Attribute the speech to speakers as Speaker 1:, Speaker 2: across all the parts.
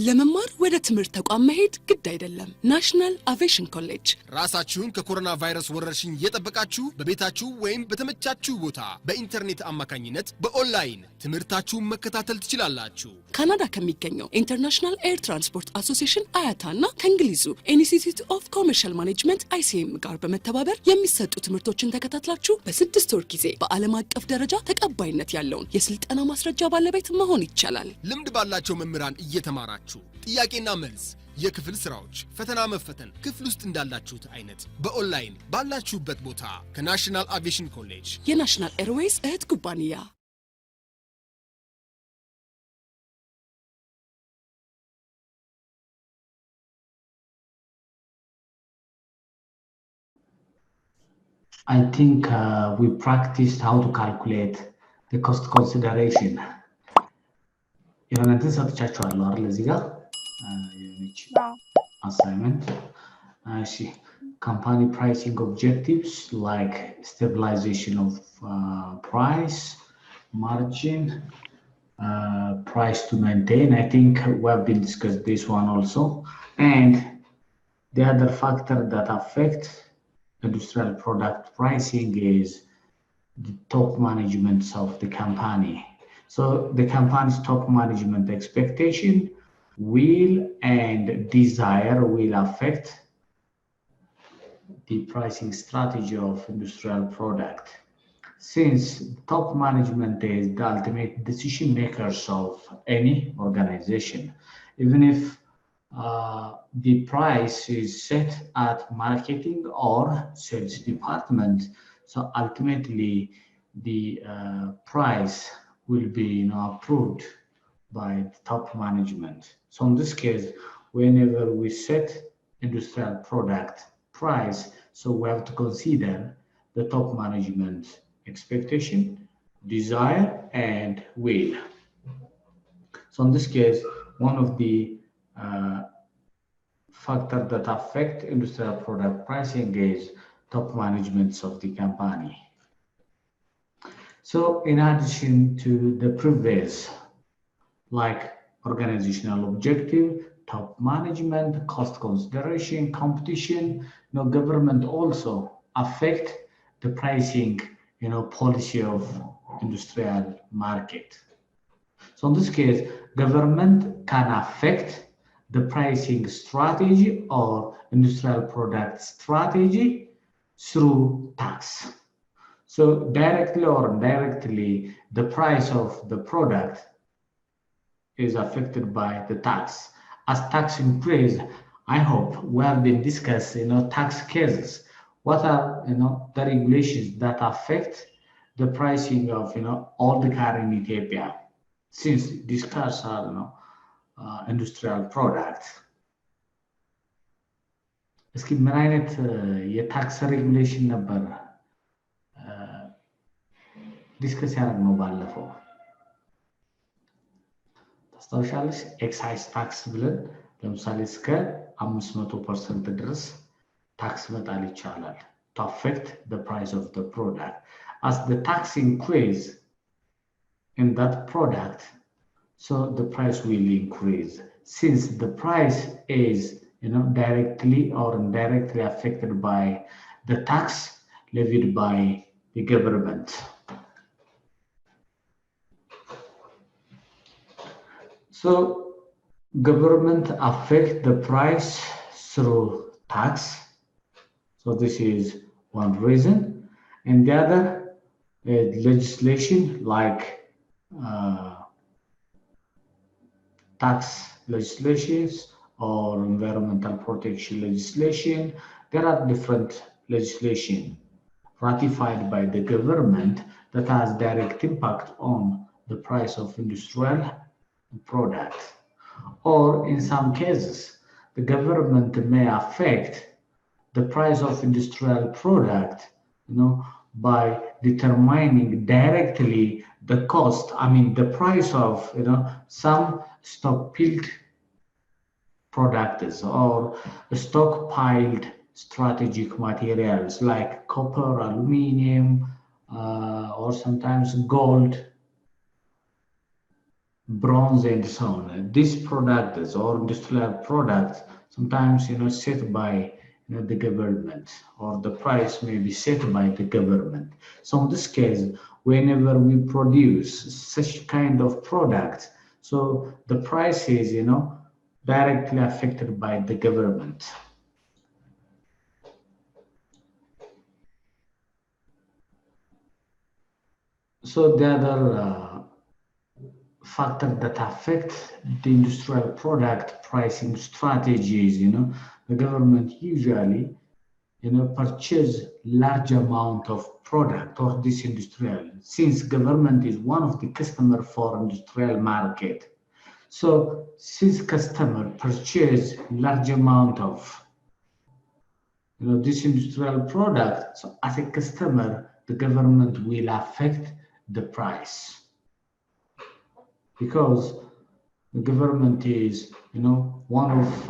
Speaker 1: ለመማር ወደ ትምህርት ተቋም መሄድ ግድ አይደለም። ናሽናል አቪዬሽን ኮሌጅ
Speaker 2: ራሳችሁን ከኮሮና ቫይረስ ወረርሽኝ እየጠበቃችሁ በቤታችሁ ወይም በተመቻችሁ ቦታ በኢንተርኔት አማካኝነት በኦንላይን ትምህርታችሁን መከታተል ትችላላችሁ።
Speaker 1: ካናዳ ከሚገኘው ኢንተርናሽናል ኤር ትራንስፖርት አሶሲዬሽን አያታና ከእንግሊዙ ኢንስቲትዩት ኦፍ ኮመርሻል ማኔጅመንት ICM ጋር በመተባበር የሚሰጡ ትምህርቶችን ተከታትላችሁ በ6 ወር ጊዜ በዓለም አቀፍ ደረጃ ተቀባይነት ያለውን የስልጠና ማስረጃ ባለቤት መሆን ይቻላል።
Speaker 2: ልምድ ባላቸው መምህራን እየተማራችሁ ጥያቄና መልስ የክፍል ስራዎች ፈተና መፈተን ክፍል ውስጥ እንዳላችሁት አይነት በኦንላይን ባላችሁበት ቦታ ከናሽናል አቪዬሽን ኮሌጅ
Speaker 1: የናሽናል ኤርዌይስ እህት ኩባንያ
Speaker 3: I think we practiced how to calculate the cost consideration. የሆነትን ሰጥቻችኋለሁ አይደል እዚህ ጋር assignment. Company pricing objectives like stabilization of price, margin, price to maintain. I think we have been discussed this one also. And the other factor that affect industrial product pricing is the top management of the company. So the company's top management expectation, will and desire will affect the pricing strategy of industrial product. Since top management is the ultimate decision makers of any organization, even if the price is set at marketing or sales department, so ultimately the price will be approved by the top management. So in this case, whenever we set industrial product price, so we have to consider the top management expectation, desire, and will. So in this case, one of the factors that affect industrial product pricing is top managements of the company. So in addition to the previous, like organizational objective, top management, cost consideration, competition, government also affect the pricing, policy of industrial market. So in this case, government can affect the pricing strategy or industrial product strategy through tax. So directly or indirectly, the price of the product is affected by the tax. As tax increase, I hope we have been discussing, tax cases. What are, the regulations that affect the pricing of, all the car in Ethiopia? Since these cars are, industrial products. እስኪ ምን አይነት የታክስ ሬጉሌሽን ነበር ዲስከስ ያደረግነው ባለፈው? ታስታውሻለሽ? ኤክሳይዝ ታክስ ብለን ለምሳሌ እስከ 500% ድረስ ታክስ መጣል ይቻላል to affect the price of the product. As the tax increase in that product, so the price will increase. Since the price is, directly or indirectly affected by the tax levied by the government. So government affect the price through tax. So this is one reason. And the other legislation like tax legislations or environmental protection legislation. There are different legislation ratified by the government that has direct impact on the price of industrial products. Or in some cases, the government may affect the price of industrial product, by determining directly the cost, the price of, some stockpiled products or stockpiled strategic materials like copper, aluminum, or sometimes gold. bronze and so on. These products or industrial products sometimes set by the government, or the price may be set by the government. So in this case, whenever we produce such kind of product, so the price is directly affected by the government. So the other factor that affect the industrial product pricing strategies, the government usually purchase large amount of product or this industrial, since government is one of the customer for industrial market. So since customer purchase large amount of this industrial product, so as a customer, the government will affect the price, because the government is one of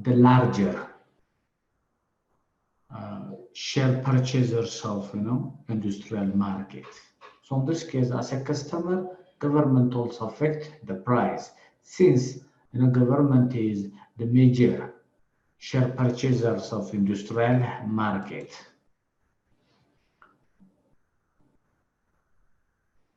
Speaker 3: the larger share purchasers of industrial market. So in this case, as a customer, government also affect the price, since government is the major share purchasers of industrial market.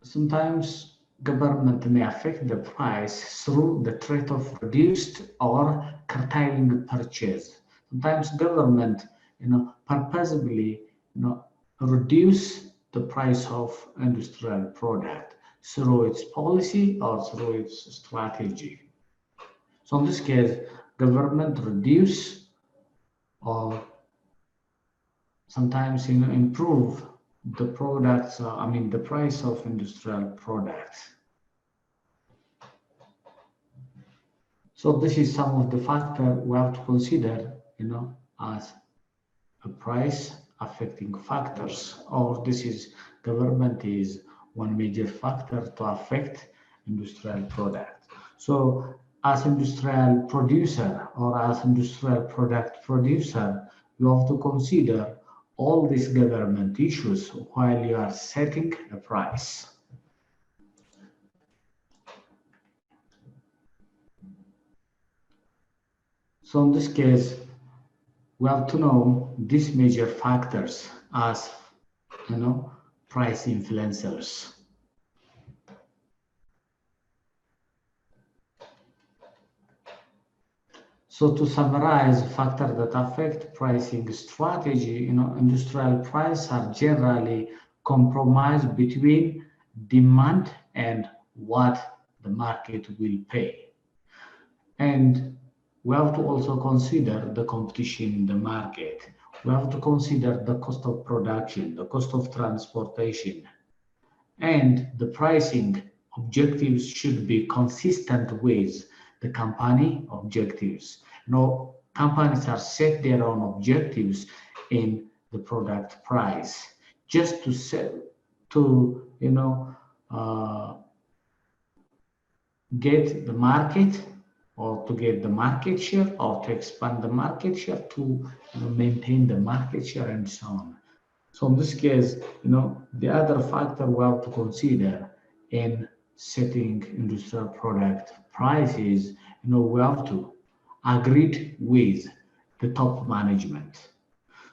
Speaker 3: Sometimes government may affect the price through the threat of reduced or curtailing purchase. Sometimes government purposefully reduce the price of industrial product through its policy or through its strategy. So in this case, government reduce or sometimes improve the products, the price of industrial products. So this is some of the factors we have to consider, as a price affecting factors, or this is government is one major factor to affect industrial product. So as industrial producer or as industrial product producer, you have to consider all these government issues while you are setting a price. So in this case, we have to know these major factors as price influencers. So to summarize, factors that affect pricing strategy, industrial prices are generally compromised between demand and what the market will pay. And we have to also consider the competition in the market. We have to consider the cost of production, the cost of transportation, and the pricing objectives should be consistent with the company objectives. Companies are set their own objectives in the product price just to sell, to get the market, or to get the market share, or to expand the market share, to maintain the market share, and so on. So in this case, the other factor we have to consider in setting industrial product prices, we have to agree with the top management.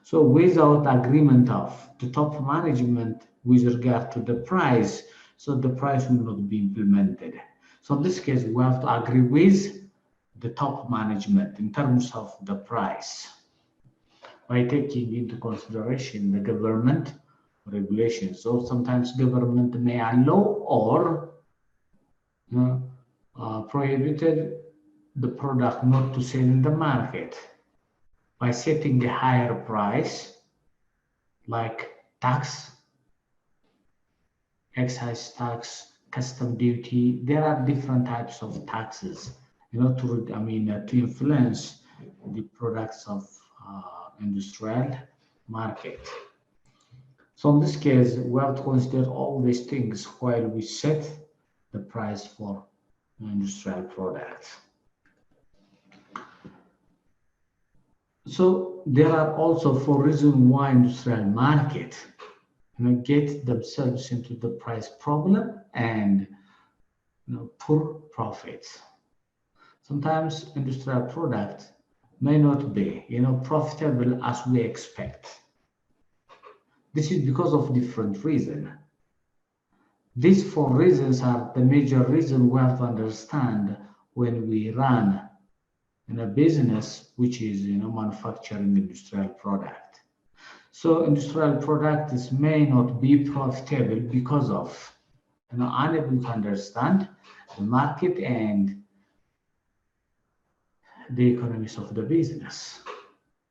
Speaker 3: So without agreement of the top management with regard to the price, so the price will not be implemented. So in this case, we have to agree with the top management in terms of the price, by taking into consideration the government regulations, or sometimes government may allow or prohibited the product not to sell in the market by setting a higher price, like tax, excise tax, custom duty. There are different types of taxes, to influence the products of industrial market. So in this case, we have to consider all these things while we set the price for industrial products. So there are also 4 reasons why industrial market get themselves into the price problem, and poor profits. Sometimes industrial products may not be, profitable as we expect. This is because of different reasons. These four reasons are the major reason we have to understand when we run in a business which is, manufacturing industrial product. So industrial products may not be profitable because of, unable to understand the market and the economics of the business.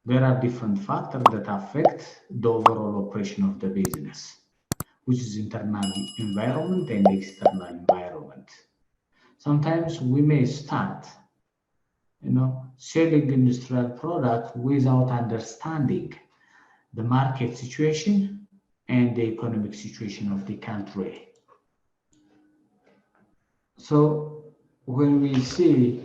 Speaker 3: There are different factors that affect the overall operation of the business, which is internal environment and external environment. Sometimes we may start, selling industrial products without understanding the market situation and the economic situation of the country. So when we see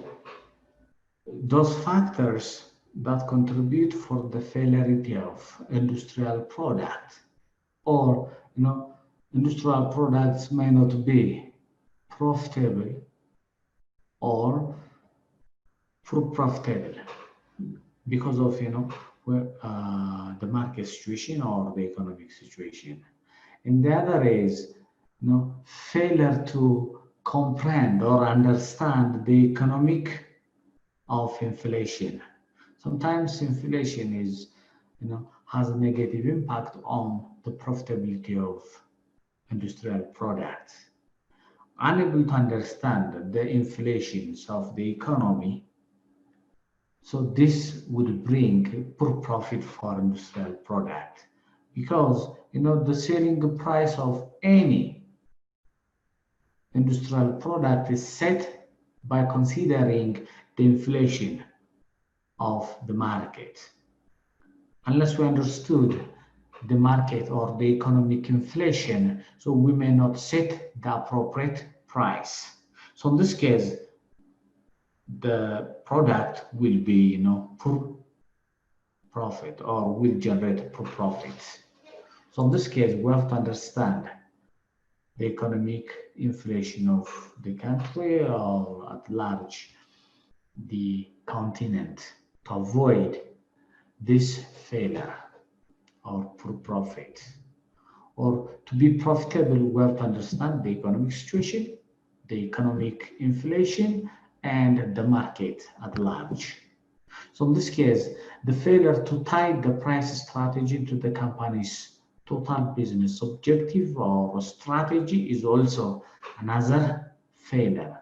Speaker 3: those factors that contribute for the failure of industrial product, or industrial products may not be profitable or profitable because of the market situation or the economic situation. And the other is failure to comprehend or understand the economic of inflation. Sometimes inflation is has a negative impact on the profitability of industrial products. Unable to understand the inflations of the economy, so this would bring poor profit for industrial product, because the selling price of any industrial product is set by considering the inflation of the market. Unless we understood the market or the economic inflation, so we may not set the appropriate price. So in this case, the product will be, poor profit or will generate poor profits. So in this case, we have to understand the economic inflation of the country or at large the continent to avoid this failure or poor profit. Or to be profitable, we have to understand the economic situation, the economic inflation, and the market at large. So in this case, the failure to tie the price strategy to the company's total business objective or strategy is also another failure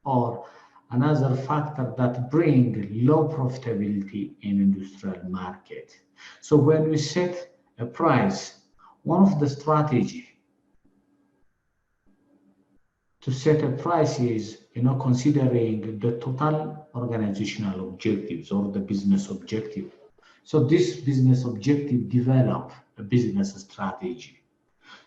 Speaker 3: or another factor that bring low profitability in industrial market. So when we set a price, one of the strategy to set a price is considering the total organizational objectives or the business objective. So this business objective develop a business strategy.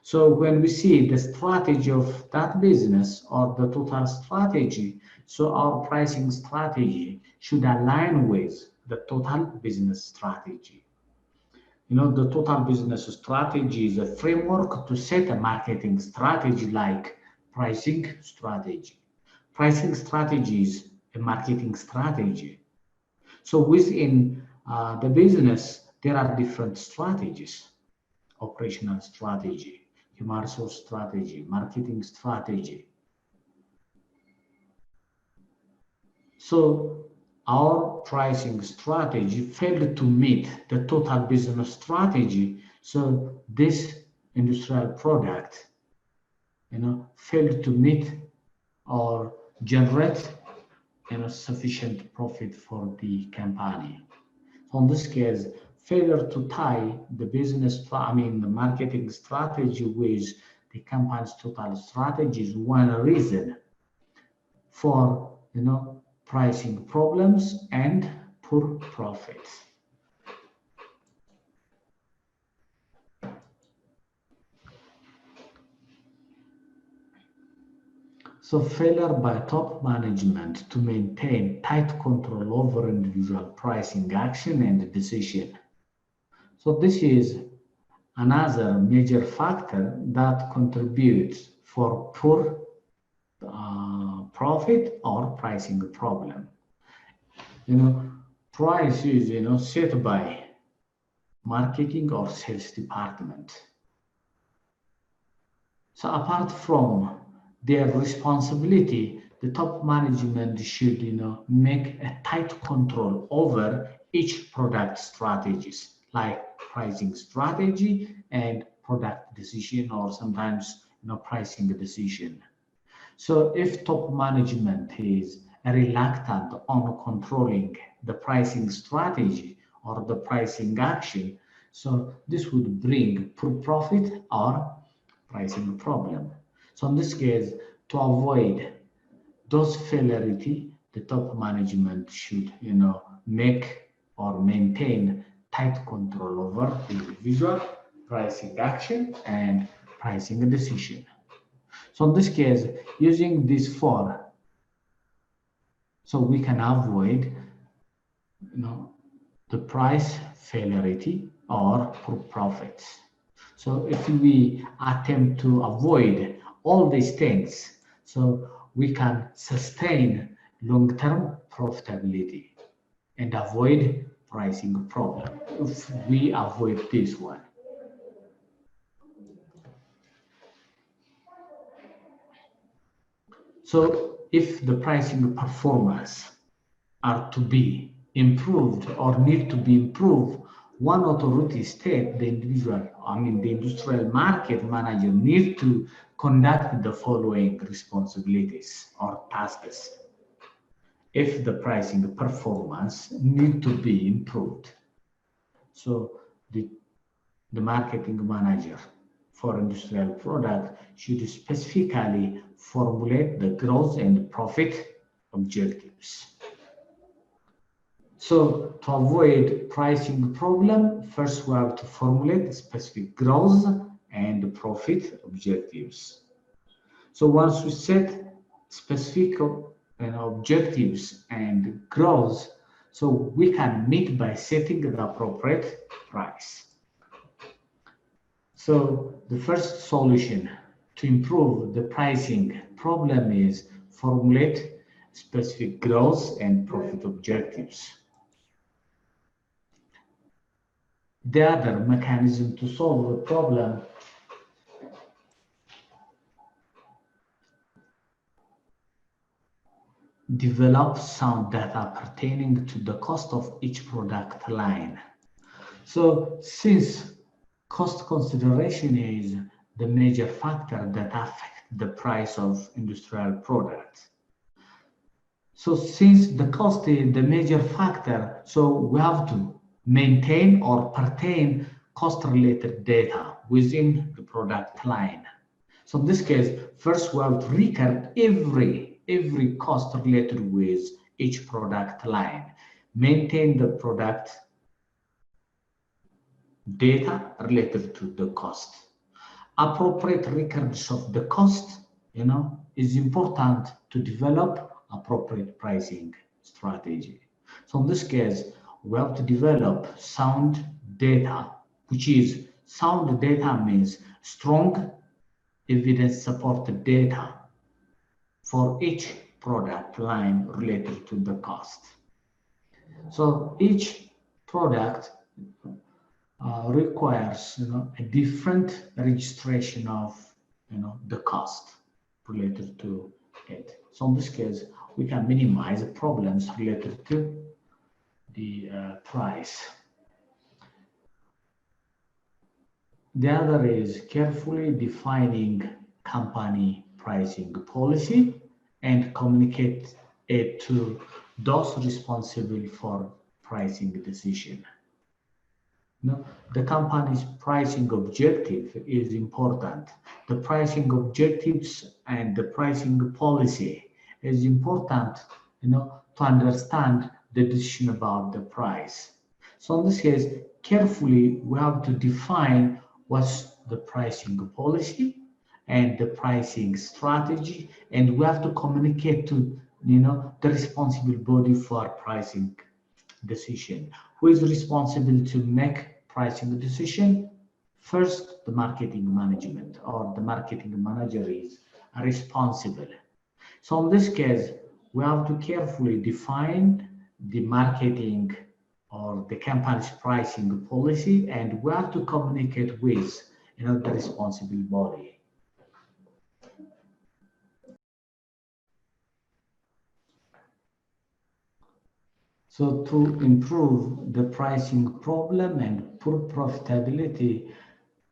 Speaker 3: So when we see the strategy of that business or the total strategy, so our pricing strategy should align with the total business strategy. The total business strategy is a framework to set a marketing strategy like pricing strategy. Pricing strategy is a marketing strategy. So within the business, there are different strategies: operational strategy, human resource strategy, marketing strategy. So our pricing strategy failed to meet the total business strategy. So this industrial product, failed to meet or generate sufficient profit for the company. So in this case, failure to tie the the marketing strategy with the company's total strategy is one reason for pricing problems and poor profits. So failure by top management to maintain tight control over individual pricing action and decision. So this is another major factor that contributes for poor profit or pricing problem. Price is set by marketing or sales department. So apart from their responsibility, the top management should make a tight control over each product strategies, like pricing strategy and product decision, or sometimes pricing decision. So if top management is reluctant on controlling the pricing strategy or the pricing action, so this would bring poor profit or pricing problem. So in this case, to avoid those failurity, the top management should make or maintain tight control over individual pricing action and pricing decision. So in this case, using these four, so we can avoid the price failurity or poor profits. So if we attempt to avoid all these things, so we can sustain long-term profitability and avoid pricing problem if we avoid this one. So if the pricing performance are to be improved or need to be improved, one authority state the industrial market manager need to conduct the following responsibilities or tasks if the pricing performance need to be improved. So the marketing manager for industrial product should specifically formulate the growth and profit objectives. So to avoid pricing problem, first we have to formulate specific growth and profit objectives. So once we set specific objectives and growth, so we can meet by setting the appropriate price. So the first solution to improve the pricing problem is formulate specific growth and profit objectives. The other mechanism to solve the problem develop sound data pertaining to the cost of each product line. So since cost consideration is the major factor that affects the price of industrial products. So since the cost is the major factor, so we have to maintain or pertain cost-related data within the product line. So in this case, first we have to record every cost related with each product line, maintain the product data related to the cost. Appropriate records of the cost, is important to develop appropriate pricing strategy. So in this case, we have to develop sound data, which is sound data means strong evidence supported data for each product line related to the cost. So each product requires a different registration of the cost related to it. So in this case, we can minimize problems related to the price. The other is carefully defining company pricing policy and communicate it to those responsible for pricing decision. The company's pricing objective is important. The pricing objectives and the pricing policy is important, to understand the decision about the price. So in this case, carefully, we have to define what's the pricing policy and the pricing strategy, and we have to communicate to the responsible body for pricing decision. Who is responsible to make pricing decision? First, the marketing management or the marketing manager is responsible So in this case, we have to carefully define the marketing or the company's pricing policy, and we have to communicate with the responsible body. So to improve the pricing problem and poor profitability,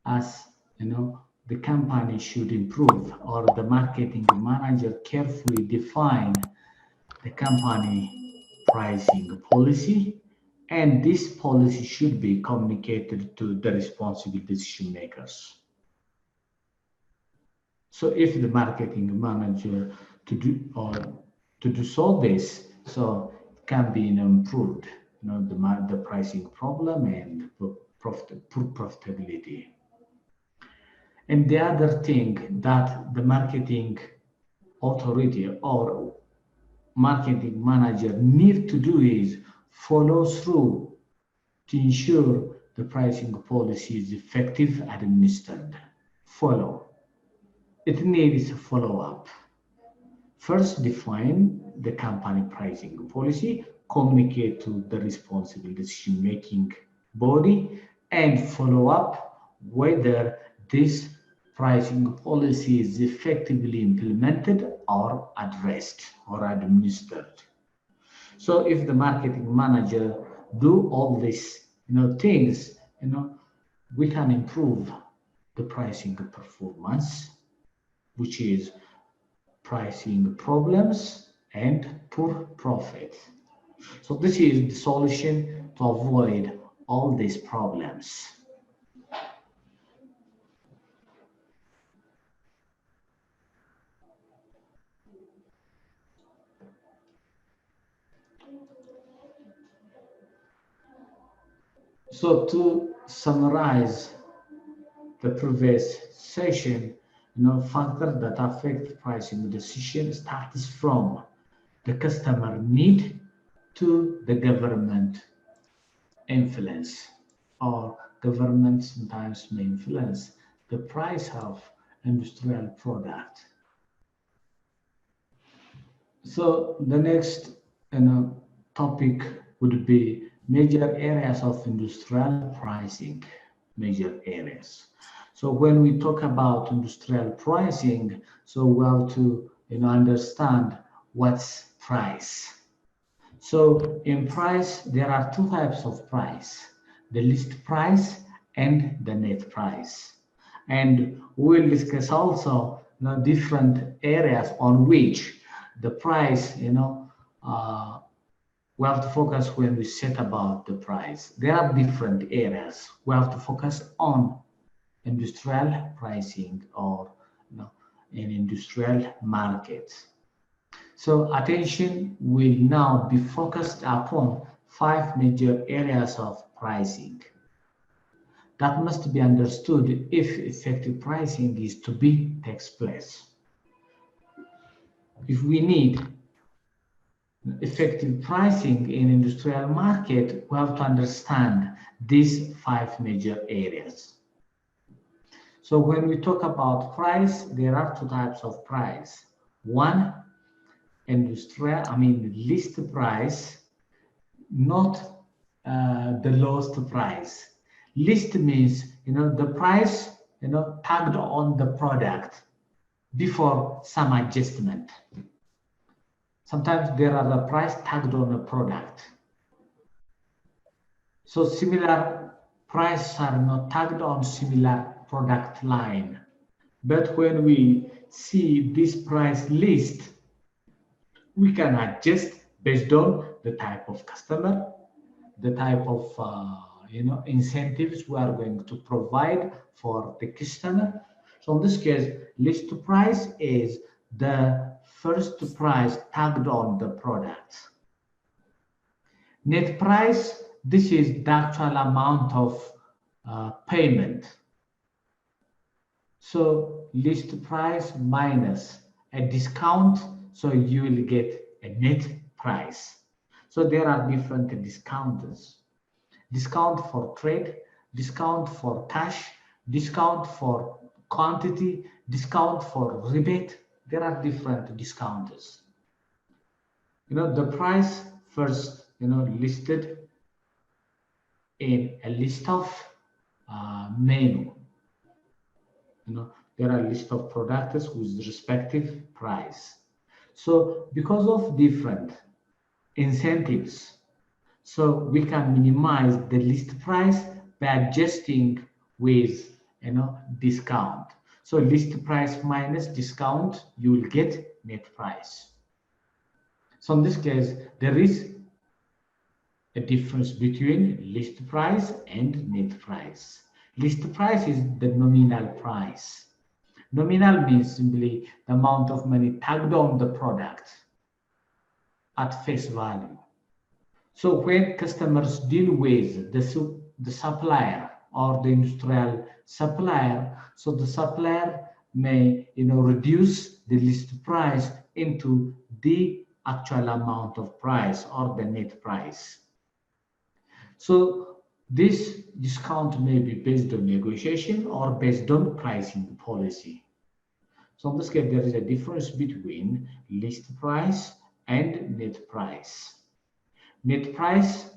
Speaker 3: as the company should improve, or the marketing manager carefully define the company pricing policy, and this policy should be communicated to the responsible decision makers. So if the marketing manager to do so this, so it can be improved, the pricing problem and poor profitability. And the other thing that the marketing authority or marketing manager need to do is follow through to ensure the pricing policy is effective administered. Follow. It needs follow-up. First, define the company pricing policy, communicate to the responsible decision-making body, and follow up whether this pricing policy is effectively implemented or addressed or administered. So if the marketing manager do all these things, we can improve the pricing performance, which is pricing problems and poor profit. So this is the solution to avoid all these problems. So to summarize the previous session, factors that affect pricing decision starts from the customer need to the government influence, or government sometimes may influence the price of industrial product. So the next topic would be major areas of industrial pricing, major areas. So when we talk about industrial pricing, so we have to understand what's price. So in price, there are two types of price, the list price and the net price. And we'll discuss also different areas on which the price, we have to focus when we set about the price. There are different areas. We have to focus on industrial pricing or in industrial markets. So attention will now be focused upon 5 major areas of pricing that must be understood if effective pricing is to be takes place. If we need effective pricing in industrial market, we have to understand these 5 major areas. So when we talk about price, there are 2 types of price. One, list price, not the lowest price. List means, the price, tagged on the product before some adjustment. Sometimes there are the price tagged on a product. So similar prices are not tagged on similar product line. But when we see this price list, we can adjust based on the type of customer, the type of incentives we are going to provide for the customer. So in this case, list price is the first price tagged on the product. Net price, this is the actual amount of payment. So list price minus a discount, so you will get a net price. So there are different discounts. Discount for trade, discount for cash, discount for quantity, discount for rebate, there are different discounters. The price first, listed in a list of menu. There are a list of products with respective price. So because of different incentives, so we can minimize the list price by adjusting with discount. So list price minus discount, you will get net price. So in this case, there is a difference between list price and net price. List price is the nominal price. Nominal means simply the amount of money tagged on the product at face value. So when customers deal with the supplier or the industrial supplier, so the supplier may reduce the list price into the actual amount of price or the net price. So this discount may be based on negotiation or based on pricing policy. So in this case, there is a difference between list price and net price. Net price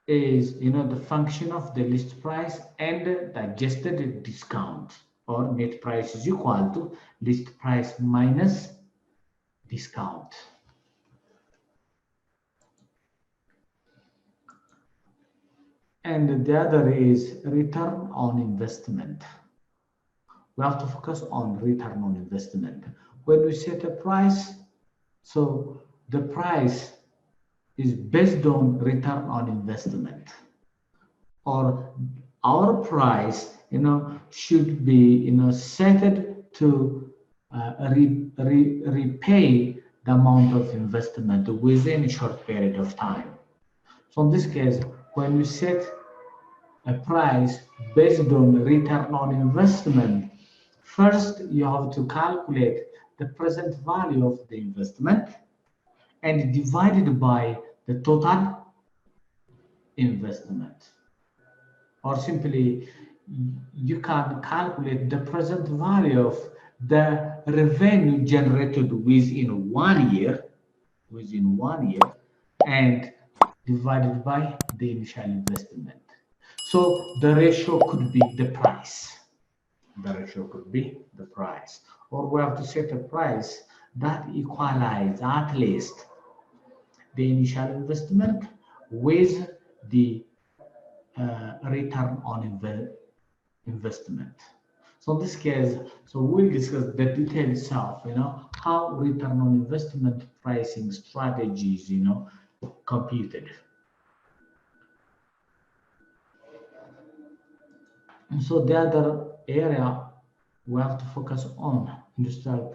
Speaker 3: is the function of the list price and the adjusted discount, or net price is equal to list price minus discount. And the other is return on investment. We have to focus on return on investment. When we set a price, so the price is based on return on investment, or our price should be set to repay the amount of investment within a short period of time. So in this case, when we set a price based on return on investment, first you have to calculate the present value of the investment and divided by the total investment. Or simply, you can calculate the present value of the revenue generated within 1 year, and divided by the initial investment. So the ratio could be the price. Or we have to set a price that equalizes at least the initial investment with the return on investment. So in this case, so we'll discuss the detail itself, how return on investment pricing strategies, computed. And so the other area we have to focus on industrial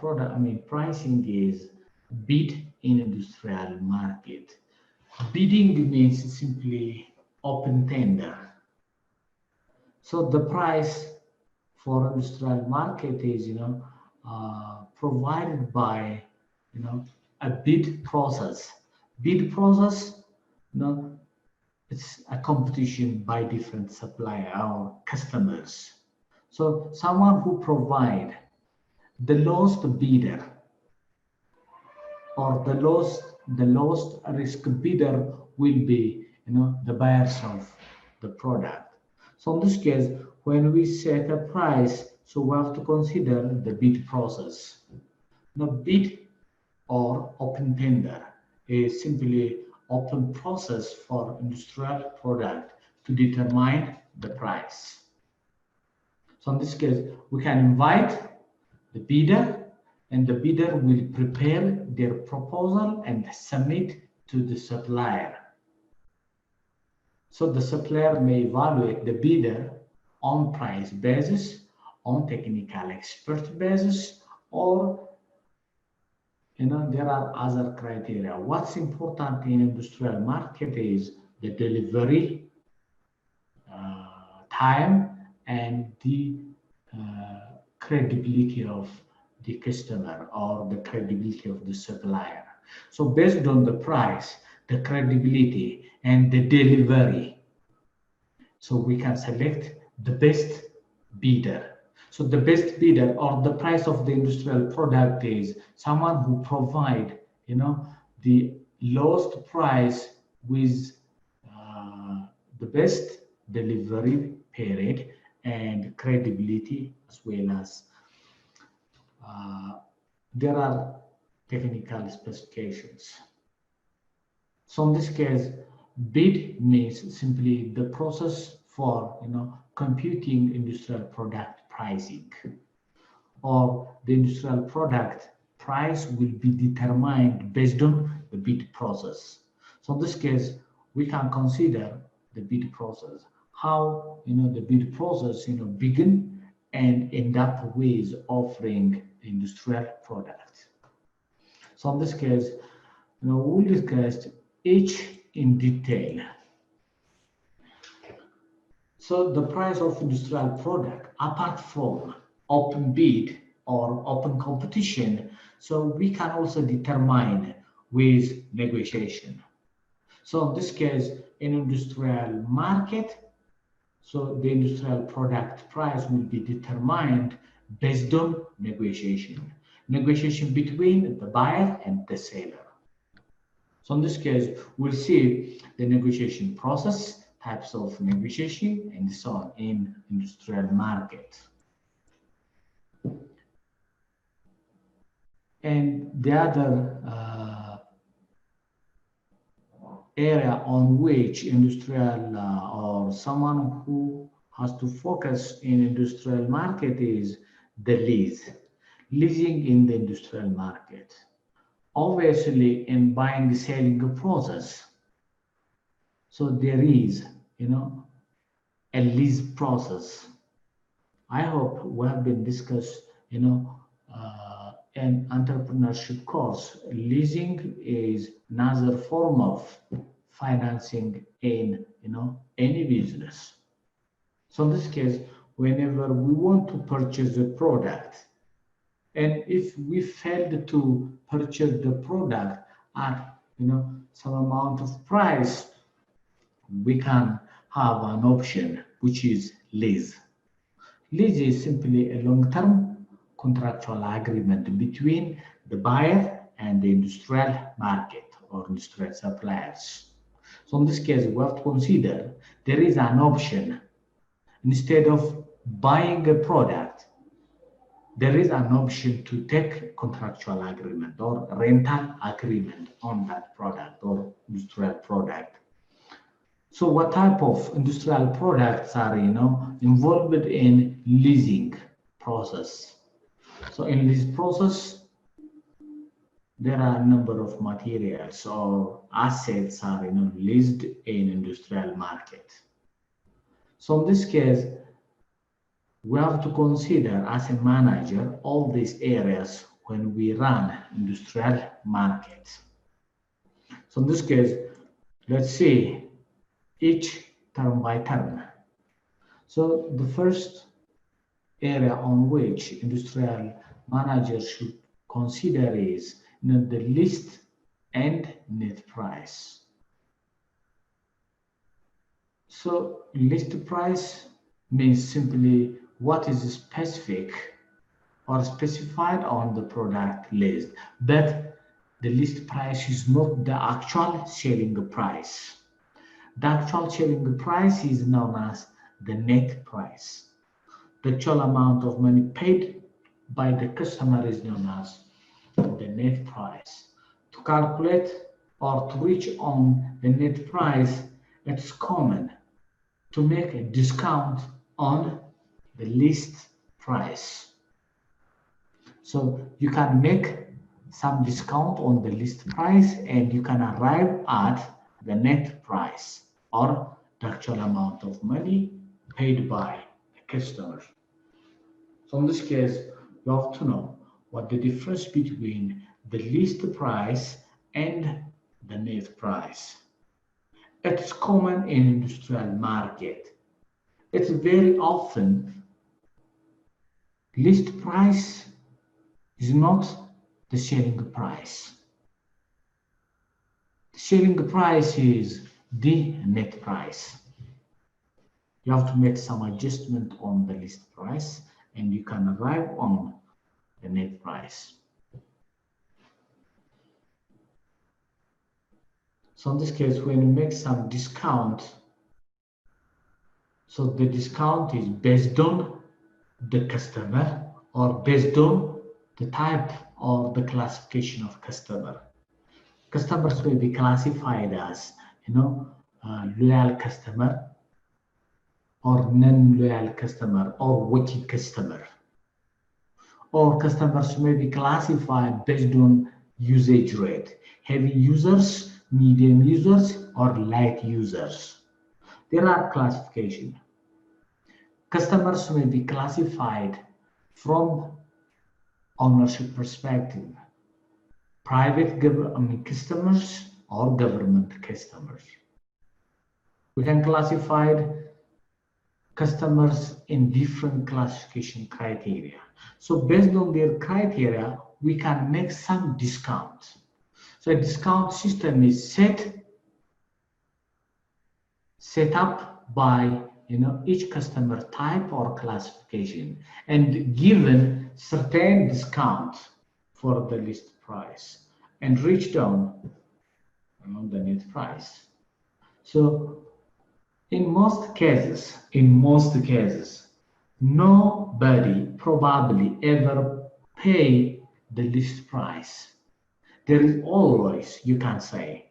Speaker 3: pricing is bid in industrial market. Bidding means simply open tender. So the price for industrial market is provided by a bid process. Bid process, it's a competition by different supplier or customers. So someone who provide the lowest bidder or the lowest risk bidder will be the buyers of the product. So in this case, when we set a price, so we have to consider the bid process. Now, bid or open tender is simply open process for industrial product to determine the price. So in this case, we can invite the bidder, and the bidder will prepare their proposal and submit to the supplier. So the supplier may evaluate the bidder on price basis, on technical expert basis, or there are other criteria. What's important in industrial market is the delivery time and the credibility of the customer or the credibility of the supplier. So based on the price, the credibility, and the delivery, so we can select the best bidder. So the best bidder or the price of the industrial product is someone who provide, the lowest price with the best delivery period and credibility, as well as there are technical specifications. So in this case, bid means simply the process for computing industrial product pricing, or the industrial product price will be determined based on the bid process. So in this case, we can consider the bid process, how the bid process begin and end up with offering the industrial product. So in this case, we'll discuss each in detail. So the price of industrial product, apart from open bid or open competition, so we can also determine with negotiation. So in this case, in industrial market, so the industrial product price will be determined based on negotiation between the buyer and the seller. So in this case, we'll see the negotiation process, types of negotiation, and so on in industrial market. And the other area on which industrial or someone who has to focus in industrial market is the leasing in the industrial market. Obviously, in buying selling process, so there is a lease process. I hope we have been discussed an entrepreneurship course. Leasing is another form of financing in any business. So in this case, whenever we want to purchase a product, and if we failed to purchase the product at some amount of price, we can have an option which is lease. Lease is simply a long-term contractual agreement between the buyer and the industrial market or industrial suppliers. So in this case, we have to consider there is an option. Instead of buying a product, there is an option to take contractual agreement or rental agreement on that product or industrial product. So what type of industrial products are involved in leasing process? So in this process, there are a number of materials or assets are leased in industrial market. So in this case, we have to consider as a manager all these areas when we run industrial markets. So in this case, let's see each term by term. So the first area on which industrial managers should consider is the list and net price. So list price means simply what is specific or specified on the product list, but the list price is not the actual selling price. The actual selling price is known as the net price. The actual amount of money paid by the customer is known as the net price. To calculate or to reach on the net price, it's common to make a discount on the list price. So you can make some discount on the list price and you can arrive at the net price or the actual amount of money paid by the customer. So in this case, you have to know what the difference between the list price and the net price. It's common in industrial market. It's very often list price is not the selling price. The selling price is the net price. You have to make some adjustment on the list price and you can arrive on the net price. So in this case, when you make some discount, so the discount is based on the customer or based on the type or the classification of customer. Customers will be classified as, loyal customer or non-loyal customer or waiting customer. Or customers may be classified based on usage rate, heavy users, medium users, or light users. There are classifications. Customers may be classified from ownership perspective, private customers or government customers. We can classify customers in different classification criteria. So based on their criteria, we can make some discounts. So a discount system is set up by each customer type or classification and given certain discount for the list price and reach down the net price. So in most cases, nobody probably ever pay the list price. There is always, you can say,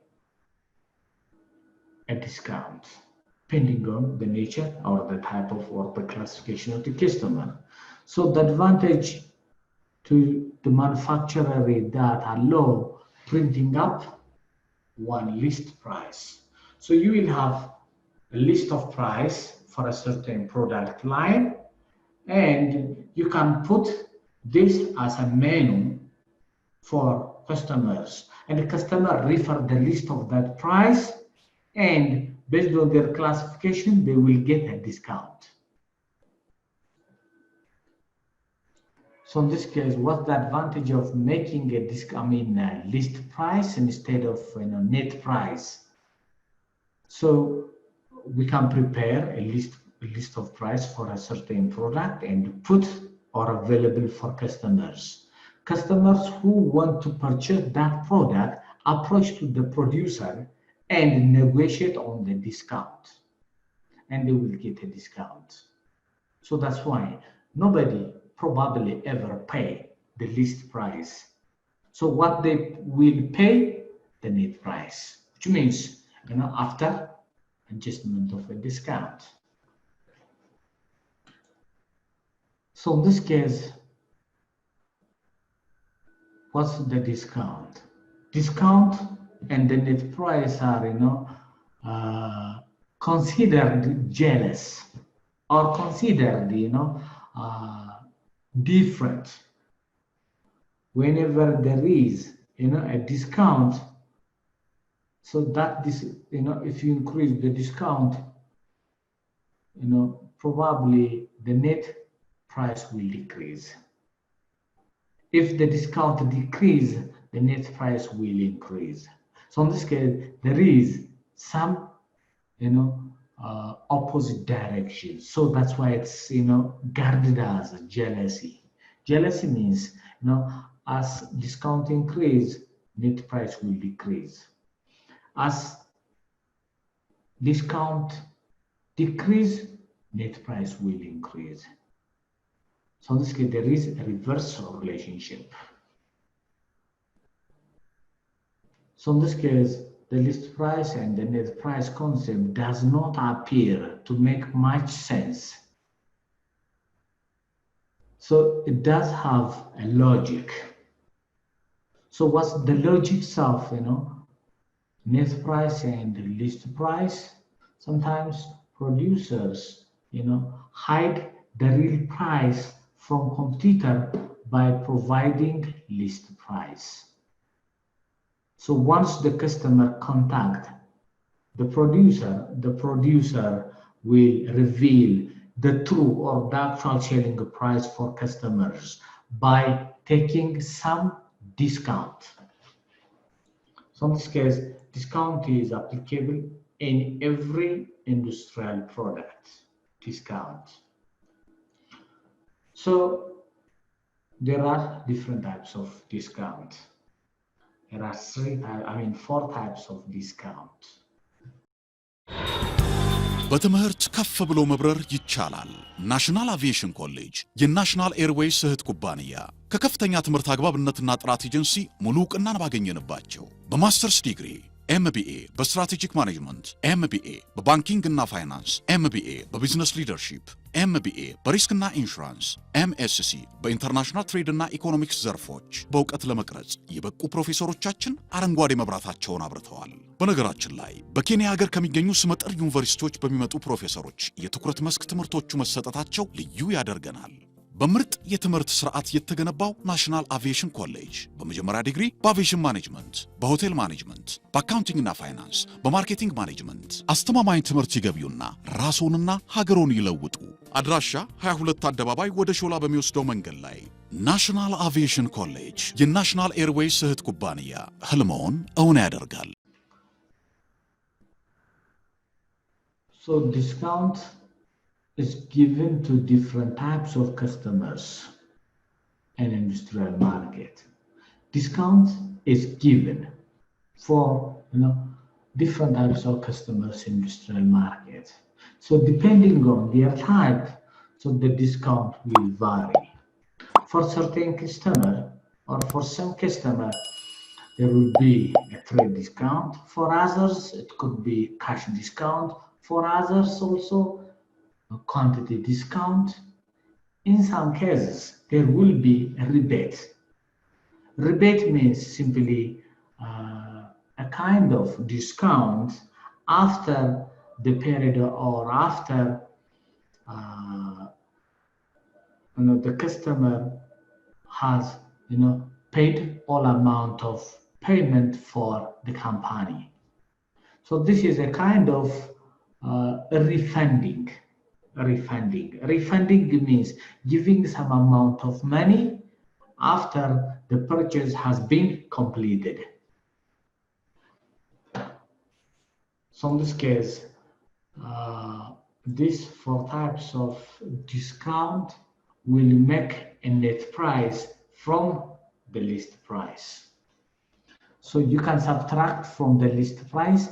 Speaker 3: a discount, depending on the nature or the type of or the classification of the customer. So the advantage to the manufacturer is that allow printing up one list price. So you will have a list of price for a certain product line, and you can put this as a menu for customers, and the customer refer the list of that price, and based on their classification, they will get a discount. So in this case, what's the advantage of making a list price instead of net price? So we can prepare a list of price for a certain product and put or available for customers. Customers who want to purchase that product approach to the producer and negotiate on the discount, and they will get a discount. So that's why nobody probably ever pay the list price. So what they will pay, the net price, which means after adjustment of a discount. So in this case, what's the discount? Discount and the net price are considered jealous or considered different. Whenever there is a discount, so that this if you increase the discount, probably the net price will decrease. If the discount decrease, the net price will increase. So in this case, there is some opposite direction. So that's why it's guarded as jealousy. Jealousy means as discount increase, net price will decrease. As discount decrease, net price will increase. So in this case, there is a reverse relationship. So in this case, the list price and the net price concept does not appear to make much sense. So it does have a logic. So what's the logic of net price and list price? Sometimes producers hide the real price from competitor by providing list price. So once the customer contact the producer will reveal the true or the actual selling price for customers by taking some discount. So in this case, discount is applicable in every industrial product, discount. So there are different types of discount. There are four types of discount.
Speaker 4: በትምህርት ከፍ ብሎ መብረር ይቻላል። ናሽናል አቪዬሽን ኮሌጅ የናሽናል ኤርዌይስ እህት ኩባንያ ከከፍተኛ ትምህርት አግባብነትና ጥራት ኤጀንሲ ሙሉ ዕውቅናን ባገኘንባቸው በማስተርስ ዲግሪ ኤምቢኤ በስትራቴጂክ ማኔጅመንት፣ ኤምቢኤ በባንኪንግ እና ፋይናንስ፣ ኤምቢኤ በቢዝነስ ሊደርሺፕ፣ ኤምቢኤ በሪስክና ኢንሹራንስ፣ ኤምኤስሲ በኢንተርናሽናል ትሬድ እና ኢኮኖሚክስ ዘርፎች በእውቀት ለመቅረጽ የበቁ ፕሮፌሰሮቻችን አረንጓዴ መብራታቸውን አብርተዋል። በነገራችን ላይ በኬንያ ሀገር ከሚገኙ ስመጥር ዩኒቨርሲቲዎች በሚመጡ ፕሮፌሰሮች የትኩረት መስክ ትምህርቶቹ መሰጠታቸው ልዩ ያደርገናል። በምርጥ የትምህርት ስርዓት የተገነባው ናሽናል አቪዬሽን ኮሌጅ በመጀመሪያ ዲግሪ በአቪዬሽን ማኔጅመንት፣ በሆቴል ማኔጅመንት፣ በአካውንቲንግና ፋይናንስ፣ በማርኬቲንግ ማኔጅመንት አስተማማኝ ትምህርት ይገቢውና ራስዎንና ሀገሮን ይለውጡ። አድራሻ 22 አደባባይ ወደ ሾላ በሚወስደው መንገድ ላይ ናሽናል አቪዬሽን ኮሌጅ የናሽናል ኤርዌይስ እህት ኩባንያ ህልሞን እውን ያደርጋል።
Speaker 3: So discount is given to different types of customers in industrial market. Discount is given for different types of customers in industrial market. So depending on their type, so the discount will vary. For certain customer or for some customer, there will be a trade discount. For others, it could be cash discount. For others also, a quantity discount. In some cases, there will be a rebate. Rebate means simply a kind of discount after the period or after the customer has paid all amount of payment for the company. So this is a kind of refunding. Refunding means giving some amount of money after the purchase has been completed. So in this case, these four types of discount will make a net price from the list price. So you can subtract from the list price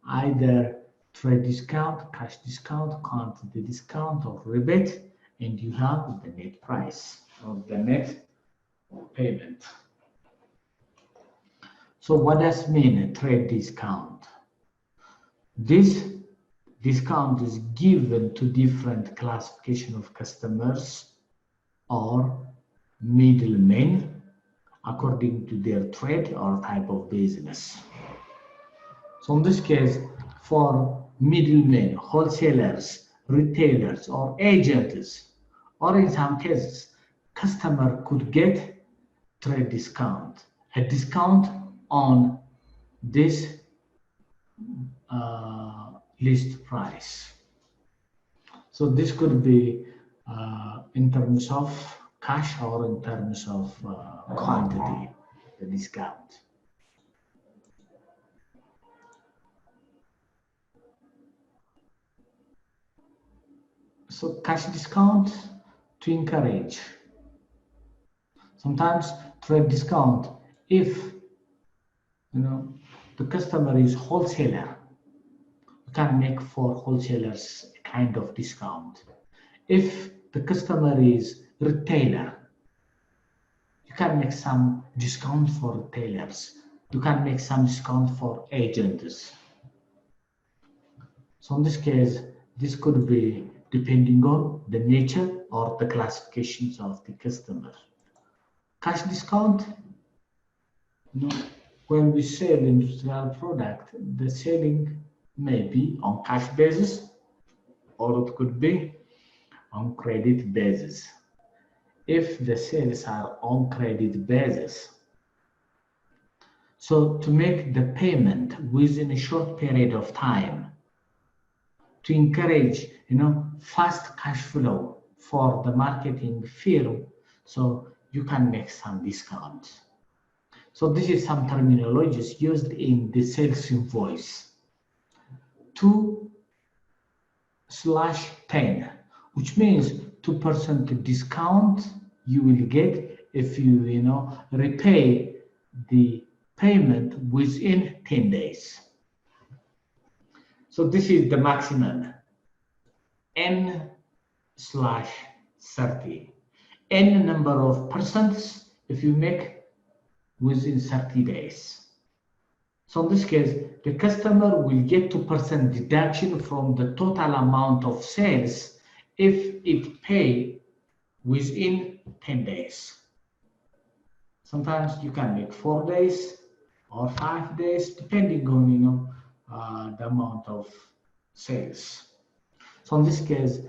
Speaker 3: either trade discount, cash discount, quantity discount, or rebate, and you have the net price or the net payment. So what does mean a trade discount? This discount is given to different classification of customers or middlemen according to their trade or type of business. So in this case, for middlemen, wholesalers, retailers, or agents, or in some cases, customer could get trade discount, a discount on this list price. So this could be in terms of cash or in terms of quantity, the discount. So cash discount to encourage. Sometimes trade discount if the customer is wholesaler, you can make for wholesalers a kind of discount. If the customer is retailer, you can make some discount for retailers. You can make some discount for agents. So in this case, this could be depending on the nature or the classifications of the customer. Cash discount, when we sell industrial product, the selling may be on cash basis or it could be on credit basis. If the sales are on credit basis, so to make the payment within a short period of time, to encourage fast cash flow for the marketing firm, so you can make some discounts. So this is some terminologies used in the sales invoice. 2/10, which means 2% discount you will get if you repay the payment within 10 days. So this is the maximum, n/30. N number of percents if you make within 30 days. So in this case, the customer will get 2% deduction from the total amount of sales if it pay within 10 days. Sometimes you can make 4 days or 5 days, depending on the amount of sales. So in this case,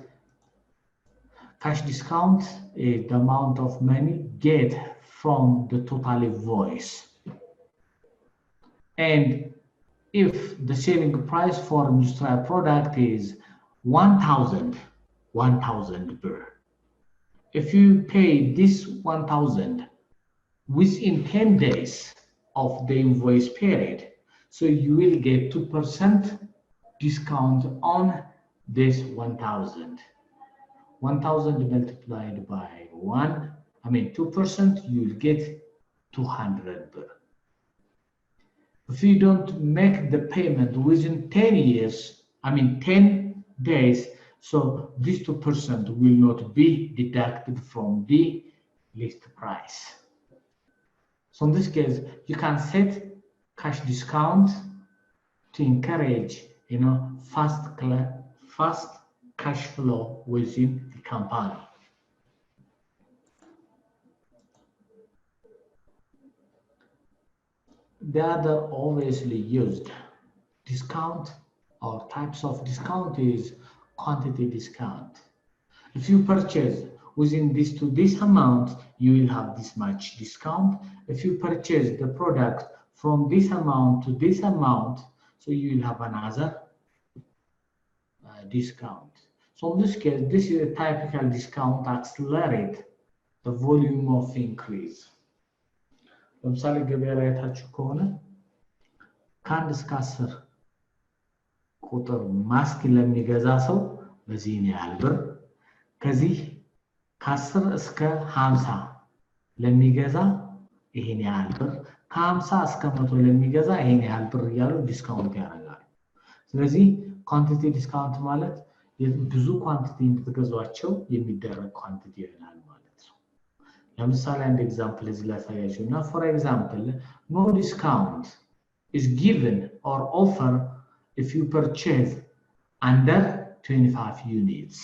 Speaker 3: cash discount is the amount of money get from the total invoice. And if the selling price for industrial product is 1,000 per, if you pay this 1,000 within 10 days of the invoice period, so you will get 2% discount on this 1,000. 1,000 multiplied by 2%, you will get 200 per. If you don't make the payment within 10 days, so this 2% will not be deducted from the list price. So in this case, you can set cash discount to encourage, fast cash flow within the company. The other obviously used discount or types of discount is quantity discount. If you purchase within this amount, you will have this much discount. If you purchase the product from this amount to this amount, so you will have another discount. So in this case, this is a typical discount accelerate the volume of increase. ለምሳሌ ገበያ ላይ ታችሁ ከሆነ ከአንድ እስከ 10 ቁጥር ማስክ ለሚገዛ ሰው በዚህ ያህል ብር፣ ከዚህ ከ10 እስከ 50 ለሚገዛ ይሄን ያህል ብር፣ ከ50 እስከ 100 ለሚገዛ ይሄን ያህል ብር እያሉ ዲስካውንት ያደርጋሉ። ስለዚህ ኳንቲቲ ዲስካውንት ማለት ብዙ ኳንቲቲ እንድትገዟቸው የሚደረግ ኳንቲቲ ይሆናል ማለት ነው። ለምሳሌ አንድ ኤግዛምፕል እዚህ ላይ ታያችሁና for example no discount is given or offer if you purchase under 25 units.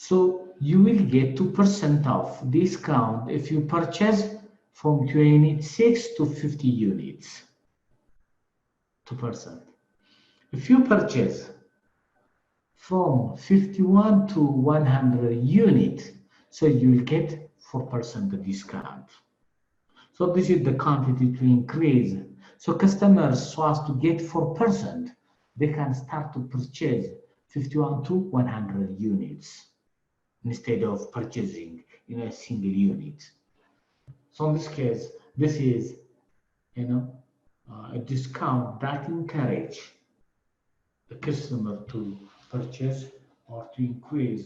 Speaker 3: So you will get 2% off discount if you purchase from 26 to 50 units. 2%. If you purchase from 51 to 100 units, so you will get 4% discount. So this is the quantity to increase. So customers, so as to get 4%, they can start to purchase 51 to 100 units instead of purchasing a single unit. So in this case, this is a discount that encourage the customer to purchase or to increase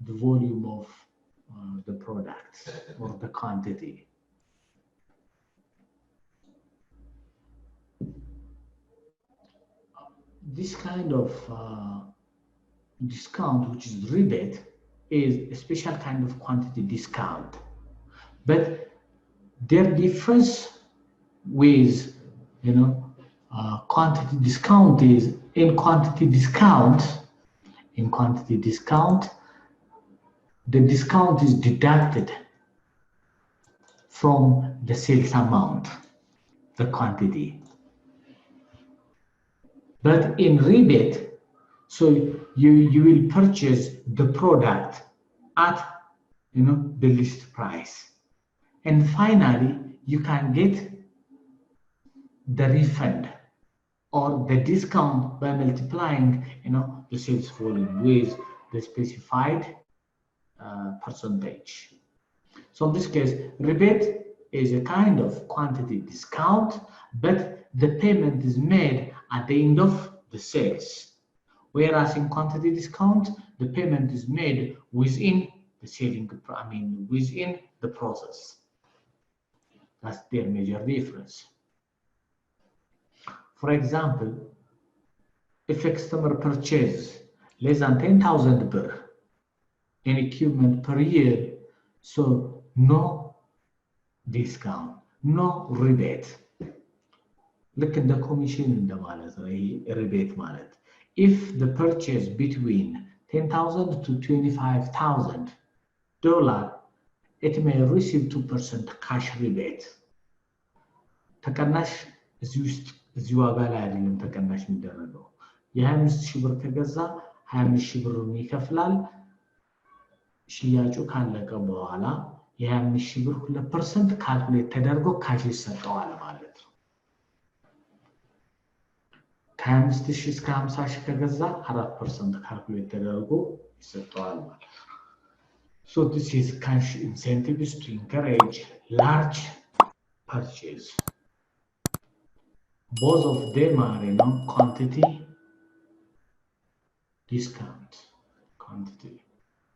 Speaker 3: the volume of the products or the quantity. This kind of discount, which is rebate, is a special kind of quantity discount. But their difference with quantity discount is in quantity discount, the discount is deducted from the sales amount, the quantity. But in rebate, so you will purchase the product at the list price, and finally you can get the refund or the discount by multiplying the sales volume with the specified percentage. So in this case, rebate is a kind of quantity discount, but the payment is made at the end of the sales. Whereas in quantity discount, the payment is made within the selling, within the process. That's their major difference. For example, if a customer purchases less than 10,000 birr in equipment per year, so no discount, no rebate. Look at the commission in the rebate mallet. If the purchase between 10,000 to 25,000 $, it may receive 2% cash rebate. ተቀናሽ እዚህ ዋጋ ላይ አይደለም ተቀናሽ የሚደረገው የ25,000 ብር ከገዛ 25,000 ብሩን ይከፍላል ሽያጩ ካለቀ በኋላ የ25,000 ብር 2% ካልኩሌት ተደርጎ ካሽ ይሰጠዋል ማለት ነው ከ25,000 እስከ 50,000 ከገዛ 4% ካልኩሌት ተደርጎ ይሰጠዋል ማለት ነው So this is cash incentives to encourage large purchase. Both of them are quantity discount,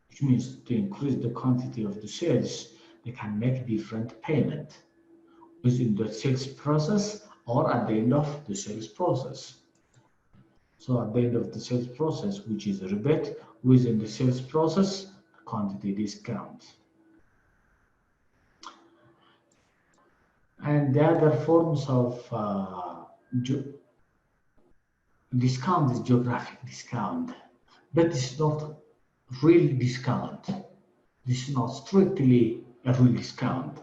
Speaker 3: which means to increase the quantity of the sales, they can make different payment within the sales process or at the end of the sales process. So at the end of the sales process, which is a rebate, within the sales process, quantity discount. And the other forms of discount is geographic discount, but it's not real discount. This is not strictly a real discount,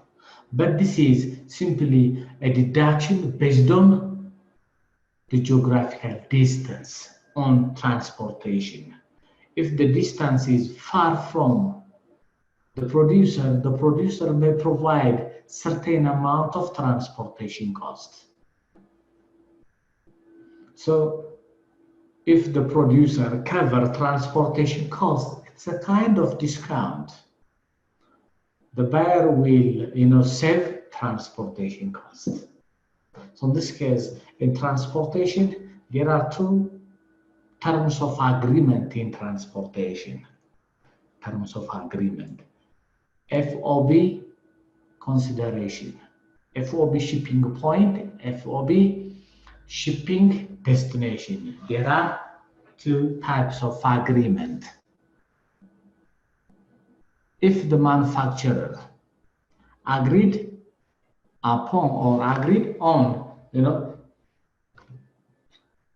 Speaker 3: but this is simply a deduction based on the geographical distance on transportation. If the distance is far from the producer may provide certain amount of transportation cost. So if the producer cover transportation cost, it's a kind of discount. The buyer will, save transportation cost. So in this case, in transportation, there are two terms of agreement in transportation. Terms of agreement. FOB consideration. FOB shipping point, FOB shipping destination. There are two types of agreement. If the manufacturer agreed upon or agreed on,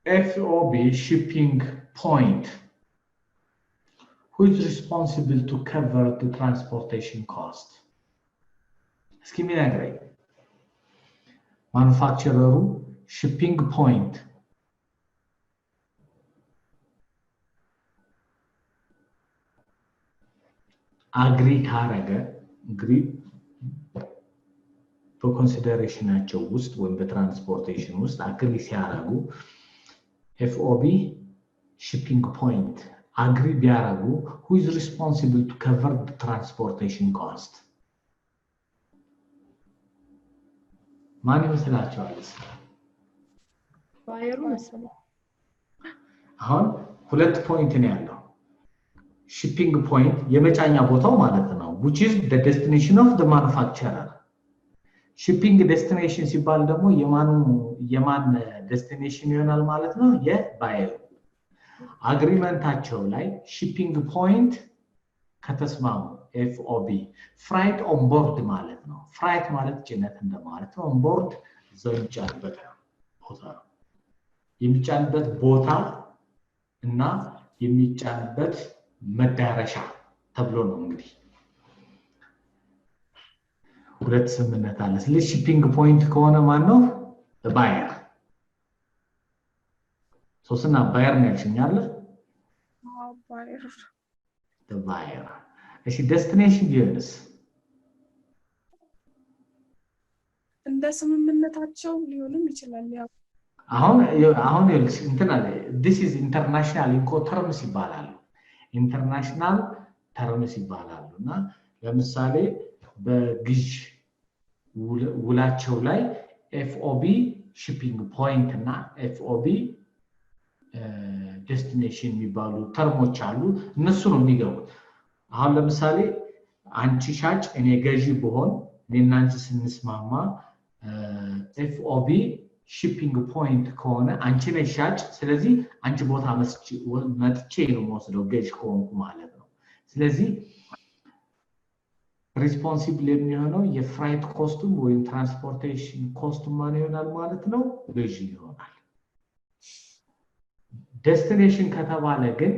Speaker 3: FOB shipping point, who is responsible to cover the transportation cost? Give me that right. Manufacturer shipping point. Agree for consideration at your worst when the transportation was agree siaragu FOB shipping point. Agree biaragu who is responsible to cover the transportation cost. ማን ይመስላችኋል?
Speaker 5: ባየሩ መሰለኝ።
Speaker 3: አሁን ሁለት ፖይንት ነው ያለው። shipping point የመጫኛ ቦታው ማለት ነው which is the destination of the manufacturer. shipping destination ሲባል ደግሞ የማን destination ይሆናል ማለት ነው የባየሩ አግሪመንታቸው ላይ shipping point ከተስማሙ FOB freight on board ማለት ነው freight ማለት ጭነት እንደማለት ነው on board ዘንጫበት ቦታ ነው የሚጫንበት ቦታ እና የሚጫንበት መዳረሻ ተብሎ ነው እንግዲህ ሁለት ስምምነት አለ ስለዚህ shipping point ከሆነ ማን ነው ባየር ሶስና ባየር ነው ያልሽኛል
Speaker 5: ባየር
Speaker 3: the buyer እሺ destination ቢሆንስ
Speaker 5: እንደ ስምምነታቸው ሊሆንም ይችላል ያው
Speaker 3: አሁን እንትን አለ this is international terms ይባላል international terms ይባላሉና ለምሳሌ በግዥ ውላቸው ላይ FOB shipping point እና FOB ዴስቲኔሽን የሚባሉ ተርሞች አሉ። እነሱ ነው የሚገቡት። አሁን ለምሳሌ አንቺ ሻጭ እኔ ገዢ ብሆን እኔና አንቺ ስንስማማ ኤፍኦቢ ሺፒንግ ፖይንት ከሆነ አንቺ ነሽ ሻጭ። ስለዚህ አንቺ ቦታ መጥቼ ነው የምወስደው ገዢ ከሆንኩ ማለት ነው። ስለዚህ ሪስፖንሲብል የሚሆነው የፍራይት ኮስቱም ወይም ትራንስፖርቴሽን ኮስቱም ማን ይሆናል ማለት ነው? ገዢ ይሆናል። ዴስቲኔሽን ከተባለ ግን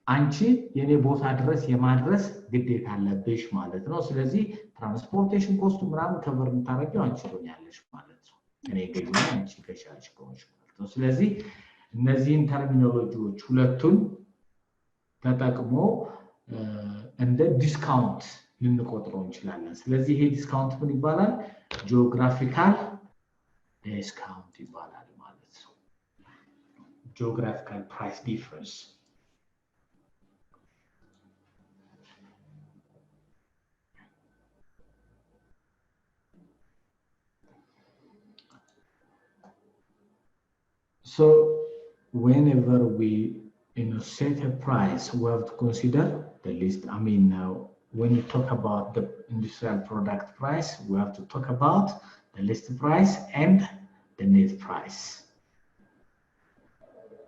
Speaker 3: አንቺ የኔ ቦታ ድረስ የማድረስ ግዴታ አለብሽ ማለት ነው። ስለዚህ ትራንስፖርቴሽን ኮስቱ ምናምን ከበር የምታደርጊው አንቺ ትሆኛለሽ ማለት ነው። እኔ ገዢ ነኝ፣ አንቺ ገዢ ከሆንሽ ማለት ነው። ስለዚህ እነዚህን ተርሚኖሎጂዎች ሁለቱን ተጠቅሞ እንደ ዲስካውንት ልንቆጥረው እንችላለን። ስለዚህ ይሄ ዲስካውንት ምን ይባላል? ጂኦግራፊካል ዲስካውንት ይባላል ማለት ነው። ጂኦግራፊካል ፕራይስ ዲፈረንስ። So whenever we set a price, we have to consider the list. I mean, when you talk about the industrial product price, we have to talk about the list price and the net price.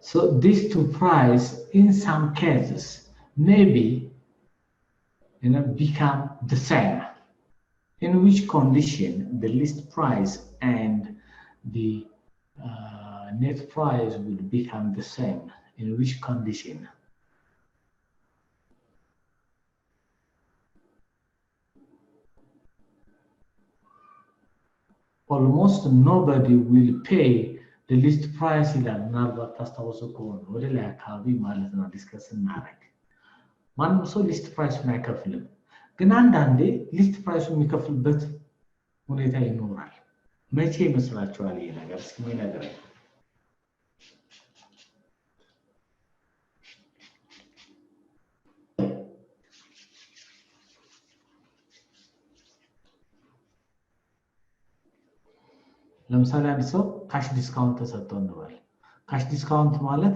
Speaker 3: So these two prices, in some cases, maybe become the same. In which condition the list price and the net price will become the same? In which condition? Almost nobody will pay the list price ይላል። ምናልባት ታስታውሱ ከሆነ ወደ ላይ አካባቢ ማለት ነው ዲስከስ እናደርግ። ማንም ሰው ሊስት ፕራይሱን አይከፍልም፣ ግን አንዳንዴ ሊስት ፕራይሱን የሚከፍልበት ሁኔታ ይኖራል። መቼ ይመስላችኋል ይሄ ነገር? እስኪ ነገር ለምሳሌ አንድ ሰው ካሽ ዲስካውንት ተሰጥቶ እንበል። ካሽ ዲስካውንት ማለት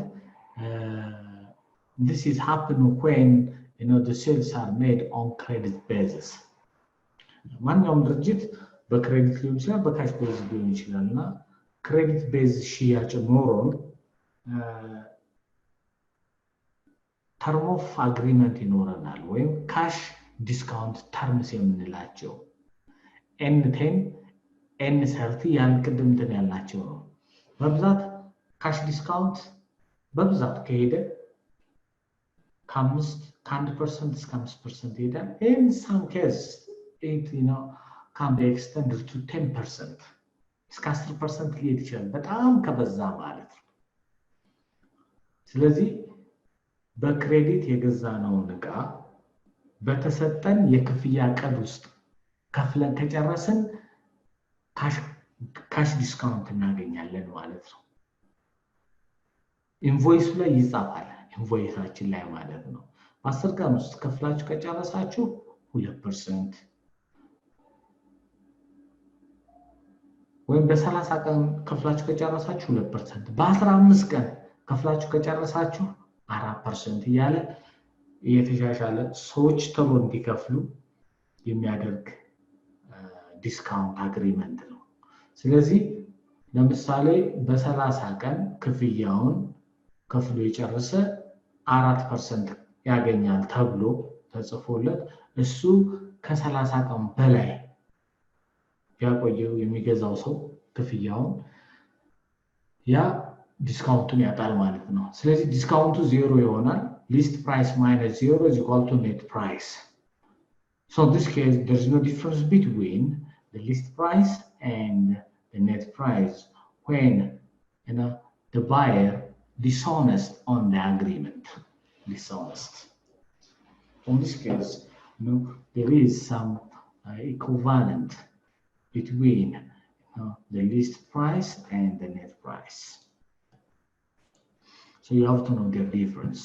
Speaker 3: this is happen when the sales are made on credit basis። ማንኛውም ድርጅት በክሬዲት ሊሆን ይችላል፣ በካሽ ቤዝ ሊሆን ይችላል እና ክሬዲት ቤዝ ሽያጭ ኖሮን ተርም ኦፍ አግሪመንት ይኖረናል ወይም ካሽ ዲስካውንት ተርምስ የምንላቸው ኤን10 ኤን30 ያን ቅድም እንትን ያልናቸው ነው። በብዛት ካሽ ዲስካውንት በብዛት ከሄደ ከ1% እስከ 5% ይሄዳል። in some cases it can be extended to 10% እስከ 10% ሊሄድ ይችላል፣ በጣም ከበዛ ማለት ነው። ስለዚህ በክሬዲት የገዛነውን ዕቃ በተሰጠን የክፍያ ቀን ውስጥ ከፍለን ከጨረስን ካሽ ዲስካውንት እናገኛለን ማለት ነው። ኢንቮይስ ላይ ይጻፋል፣ ኢንቮይሳችን ላይ ማለት ነው። በ10 ቀን ውስጥ ከፍላችሁ ከጨረሳችሁ 2% ወይም በ30 ቀን ከፍላችሁ ከጨረሳችሁ 2%፣ በ15 ቀን ከፍላችሁ ከጨረሳችሁ 4% እያለ እየተሻሻለ ሰዎች ቶሎ እንዲከፍሉ የሚያደርግ ዲስካውንት አግሪመንት ነው። ስለዚህ ለምሳሌ በ30 ቀን ክፍያውን ከፍሎ የጨረሰ 4% ያገኛል ተብሎ ተጽፎለት እሱ ከ30 ቀን በላይ ያቆየው የሚገዛው ሰው ክፍያውን ያ ዲስካውንቱን ያጣል ማለት ነው። ስለዚህ ዲስካውንቱ 0 ይሆናል። ሊስት ፕራይስ ማይነስ 0 is equal to net price. So in this case there is no difference between the list price and the net price when the buyer dishonest on the agreement. Dishonest. In this case, there is some equivalent between the list price and the net price. So you have to know their difference.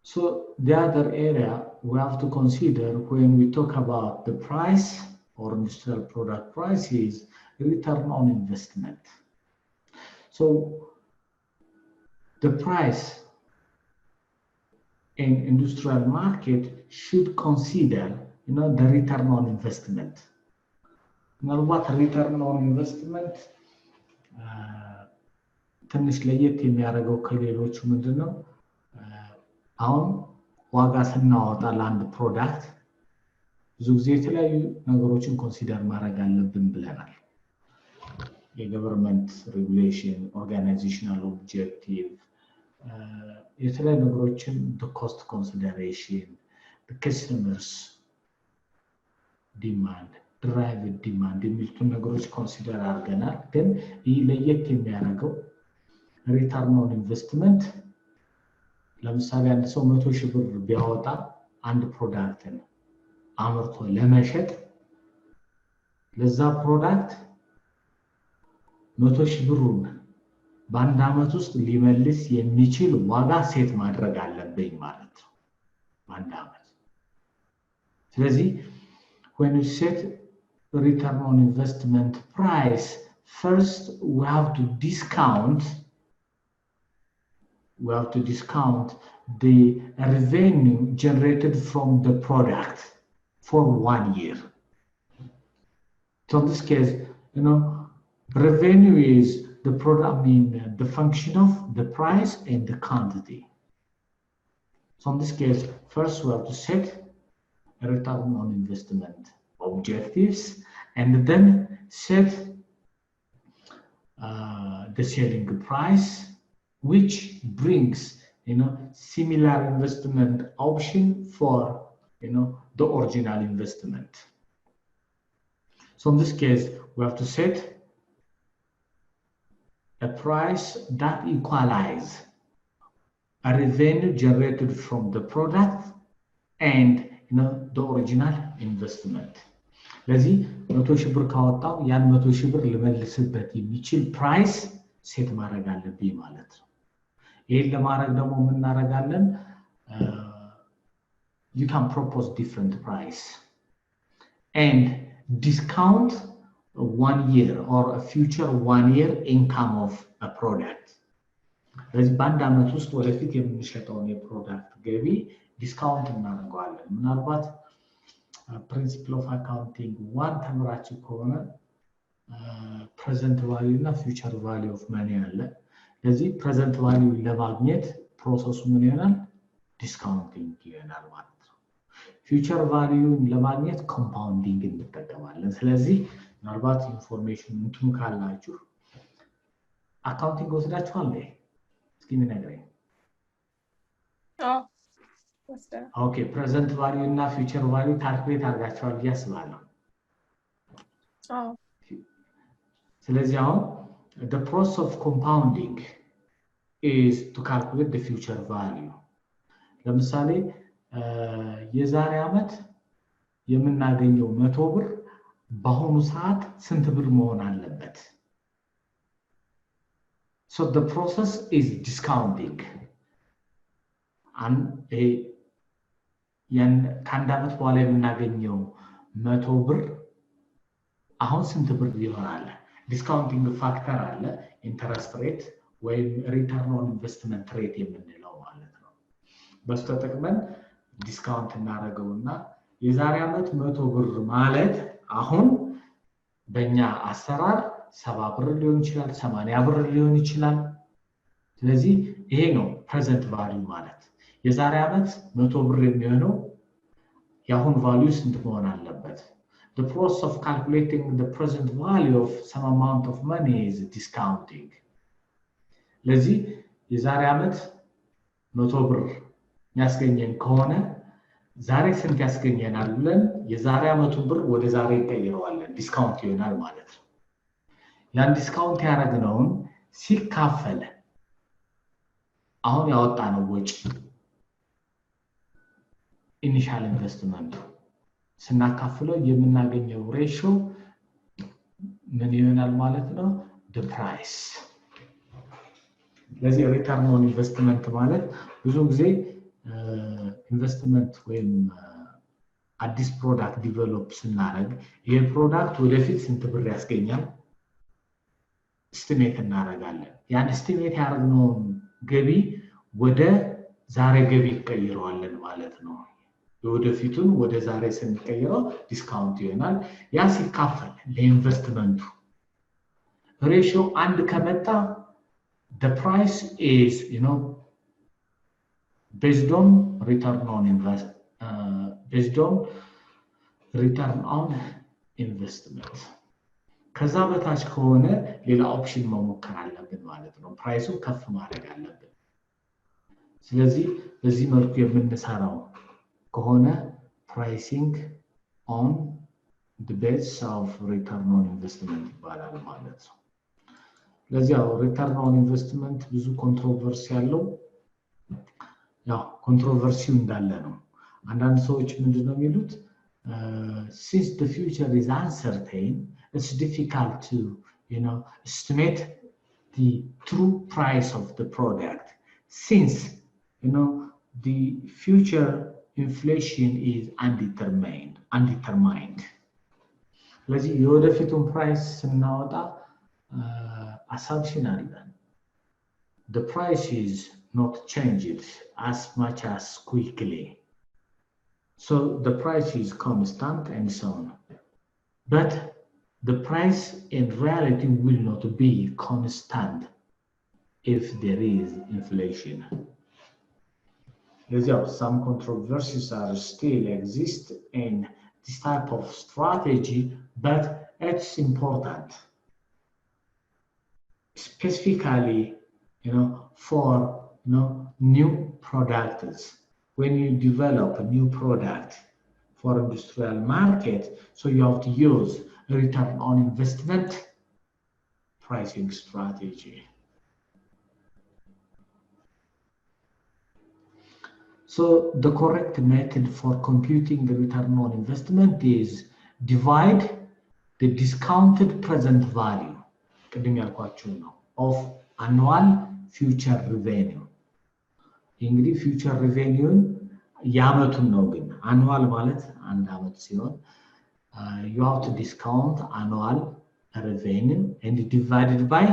Speaker 3: So the other area we have to consider when we talk about the price or industrial product price is return on investment. So the price in industrial market should consider, the return on investment. Now, what return on investment? ትንሽ ለየት የሚያደርገው ከሌሎቹ ምንድነው? አሁን ዋጋ ስናወጣ ለአንድ ፕሮዳክት ብዙ ጊዜ የተለያዩ ነገሮችን ኮንሲደር ማድረግ አለብን ብለናል። የገቨርንመንት ሬጉሌሽን፣ ኦርጋናይዜሽናል ኦብጀክቲቭ፣ የተለያዩ ነገሮችን ኮስት ኮንሲደሬሽን፣ ከስተመርስ ዲማንድ፣ ድራይቭድ ዲማንድ የሚሉትን ነገሮች ኮንሲደር አድርገናል። ግን ይህ ለየት የሚያደርገው ሪተርን ኦን ኢንቨስትመንት ለምሳሌ አንድ ሰው 100,000 ብር ቢያወጣ አንድ ፕሮዳክትን አምርቶ ለመሸጥ ለዛ ፕሮዳክት 100,000 ብሩን በአንድ ዓመት ውስጥ ሊመልስ የሚችል ዋጋ ሴት ማድረግ አለብኝ ማለት ነው በአንድ ዓመት። ስለዚህ when you set return on investment price, first we have to discount the revenue generated from the product for 1 year. So in this case, revenue is the product, the function of the price and the quantity. So in this case, first we have to set a return on investment objectives and then set the selling price, which brings similar investment option for the original investment. So in this case we have to set a price that equalize a revenue generated from the product and the original investment. ለዚህ 100,000 ብር ካወጣው ያን 100,000 ብር ልመልስበት የሚችል ፕራይስ ሴት ማድረግ አለብኝ ማለት ነው። ይሄን ለማድረግ ደግሞ ምን እናደርጋለን? You can propose different price and discount 1 year or a future 1 year income of a product. ለዚህ በአንድ ዓመት ውስጥ ወደፊት የምንሸጠውን የፕሮዳክት ገቢ ዲስካውንት እናደርገዋለን። ምናልባት ፕሪንሲፕል ኦፍ አካውንቲንግ 1 ተምራችሁ ከሆነ ፕሬዘንት ቫልዩ እና ፊውቸር ቫልዩ ኦፍ መኒ አለ። ለዚህ ፕሬዘንት ቫልዩ ለማግኘት ፕሮሰሱ ምን ይሆናል? ዲስካውንቲንግ ይሆናል ማለት ነው። ፊውቸር ቫልዩን ለማግኘት ኮምፓውንዲንግ እንጠቀማለን። ስለዚህ ምናልባት ኢንፎርሜሽን እንትም ካላችሁ አካውንቲንግ ወስዳችኋል እንዴ? እስኪ ንገረኝ። ኦኬ ፕሬዘንት ቫልዩ እና ፊውቸር ቫልዩ ካልኩሌት አድርጋችኋል ብዬ አስባለሁ። ስለዚህ አሁን the process of compounding is to calculate the future value. ለምሳሌ የዛሬ ዓመት የምናገኘው 100 ብር በአሁኑ ሰዓት ስንት ብር መሆን አለበት? So the process is discounting. ከአንድ ዓመት በኋላ የምናገኘው 100 ብር አሁን ስንት ብር ይሆናል? ዲስካውንቲንግ ፋክተር አለ፣ ኢንተረስት ሬት ወይም ሪተርን ኦን ኢንቨስትመንት ሬት የምንለው ማለት ነው። በሱ ተጠቅመን ዲስካውንት እናደርገውና የዛሬ ዓመት 100 ብር ማለት አሁን በእኛ አሰራር 70 ብር ሊሆን ይችላል፣ 80 ብር ሊሆን ይችላል። ስለዚህ ይሄ ነው ፕሬዘንት ቫልዩ ማለት። የዛሬ ዓመት 100 ብር የሚሆነው የአሁን ቫልዩ ስንት መሆን አለበት? The process of calculating the present value of some amount of money is discounting. ለዚህ የዛሬ ዓመት 100 ብር ያስገኘን ከሆነ ዛሬ ስንት ያስገኘናል ብለን የዛሬ ዓመቱን ብር ወደ ዛሬ እንቀይረዋለን፣ ዲስካውንት ይሆናል ማለት ነው። ያን ዲስካውንት ያደረግነውን ሲካፈል አሁን ያወጣነው ወጪ ኢኒሻል ኢንቨስትመንት ስናካፍለው የምናገኘው ሬሾ ምን ይሆናል ማለት ነው? the price። ለዚህ ሪተርን ኦን ኢንቨስትመንት ማለት ብዙ ጊዜ ኢንቨስትመንት ወይም አዲስ ፕሮዳክት ዲቨሎፕ ስናደርግ ይሄ ፕሮዳክት ወደፊት ስንት ብር ያስገኛል፣ estimate እናደርጋለን ያን estimate ያደረግነውን ገቢ ወደ ዛሬ ገቢ ቀይረዋለን ማለት ነው ወደፊቱን ወደ ዛሬ ስንቀይረው ዲስካውንት ይሆናል ያ ሲካፈል ለኢንቨስትመንቱ ሬሽዮ አንድ ከመጣ the price is based on return on investment ከዛ በታች ከሆነ ሌላ ኦፕሽን መሞከር አለብን ማለት ነው ፕራይሱ ከፍ ማድረግ አለብን ስለዚህ በዚህ መልኩ የምንሰራው ከሆነ pricing on the basis of return on investment ይባላል ማለት ነው ለዚህ return on investment ብዙ ኮንትሮቨርሲ ያለው ያው ኮንትሮቨርሲው እንዳለ ነው አንዳንድ ሰዎች ምንድነው የሚሉት since the future is uncertain it's difficult to estimate the true price of the product since the future inflation is undetermined ስለዚህ የወደፊቱን ፕራይስ ስናወጣ assumption አለን the price is not changed as much as quickly so the price is constant and so on but the price in reality will not be constant if there is inflation some controversies are still exist in this type of strategy but it's important specifically for new products when you develop a new product for industrial market so you have to use return on investment pricing strategy so the correct method for computing the return on investment is divide the discounted present value of annual future revenue እንግዲህ future revenue ያመቱን ነው ግን annual ማለት አንድ አመት ሲሆን you have to discount annual revenue and divided by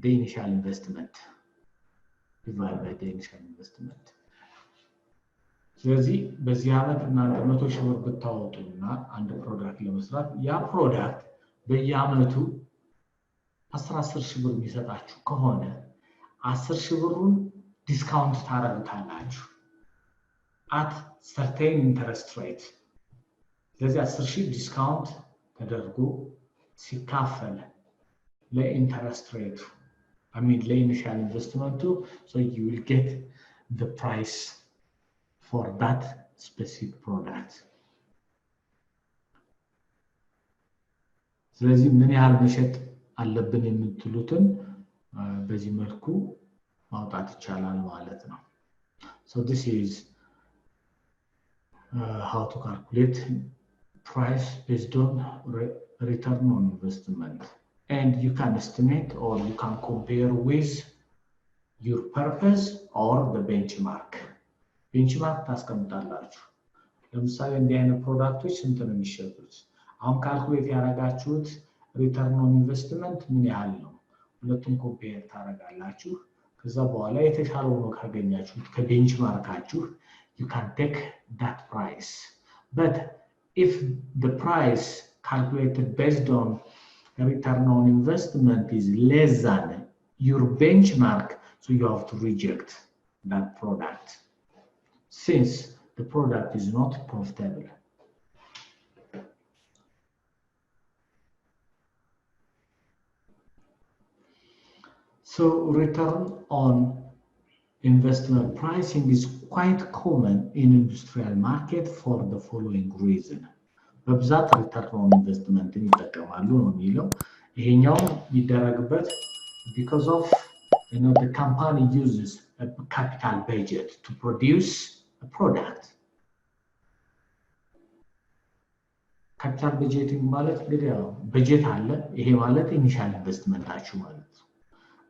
Speaker 3: the initial investment ስለዚህ በዚህ አመት እናንተ 100,000 ብር ብታወጡና አንድ ፕሮዳክት ለመስራት ያ ፕሮዳክት በየአመቱ 10,000 ብር የሚሰጣችሁ ከሆነ 10,000 ብሩን ዲስካውንት ታረጋላችሁ at certain interest rate ስለዚህ 10,000 ዲስካውንት ተደርጎ ሲካፈል ለኢንተረስት ሬቱ the initial investment too, so you will get the price for that specific product. ስለዚህ ምን ያህል መሸጥ አለብን የምትሉትን በዚህ መልኩ ማውጣት ይቻላል ማለት ነው so this is how to calculate price based on return on investment and you can estimate or you can compare with your purpose or the benchmark ታስቀምጣላችሁ ለምሳሌ እንዲህ አይነት ፕሮዳክቶች ስንት ነው የሚሸጡት አሁን ካልኩሌት ያደረጋችሁት ሪተርን ኦን ኢንቨስትመንት ምን ያህል ነው ሁለቱም ኮምፔር ታደርጋላችሁ ከዛ በኋላ የተሻለው ነው ካገኛችሁት ከቤንችማርካችሁ you can take that price but if the price calculated based on return on investment is less than your benchmark so you have to reject that product since the product is not profitable so return on investment pricing is quite common in industrial market for the following reason በብዛት return on investment ይጠቀማሉ ነው የሚለው ይሄኛው ይደረግበት because of the company uses a capital budget to produce a product capital budgeting ማለት እንግዲህ በጀት አለ ይሄ ማለት ኢኒሺያል ኢንቨስትመንታችሁ ማለት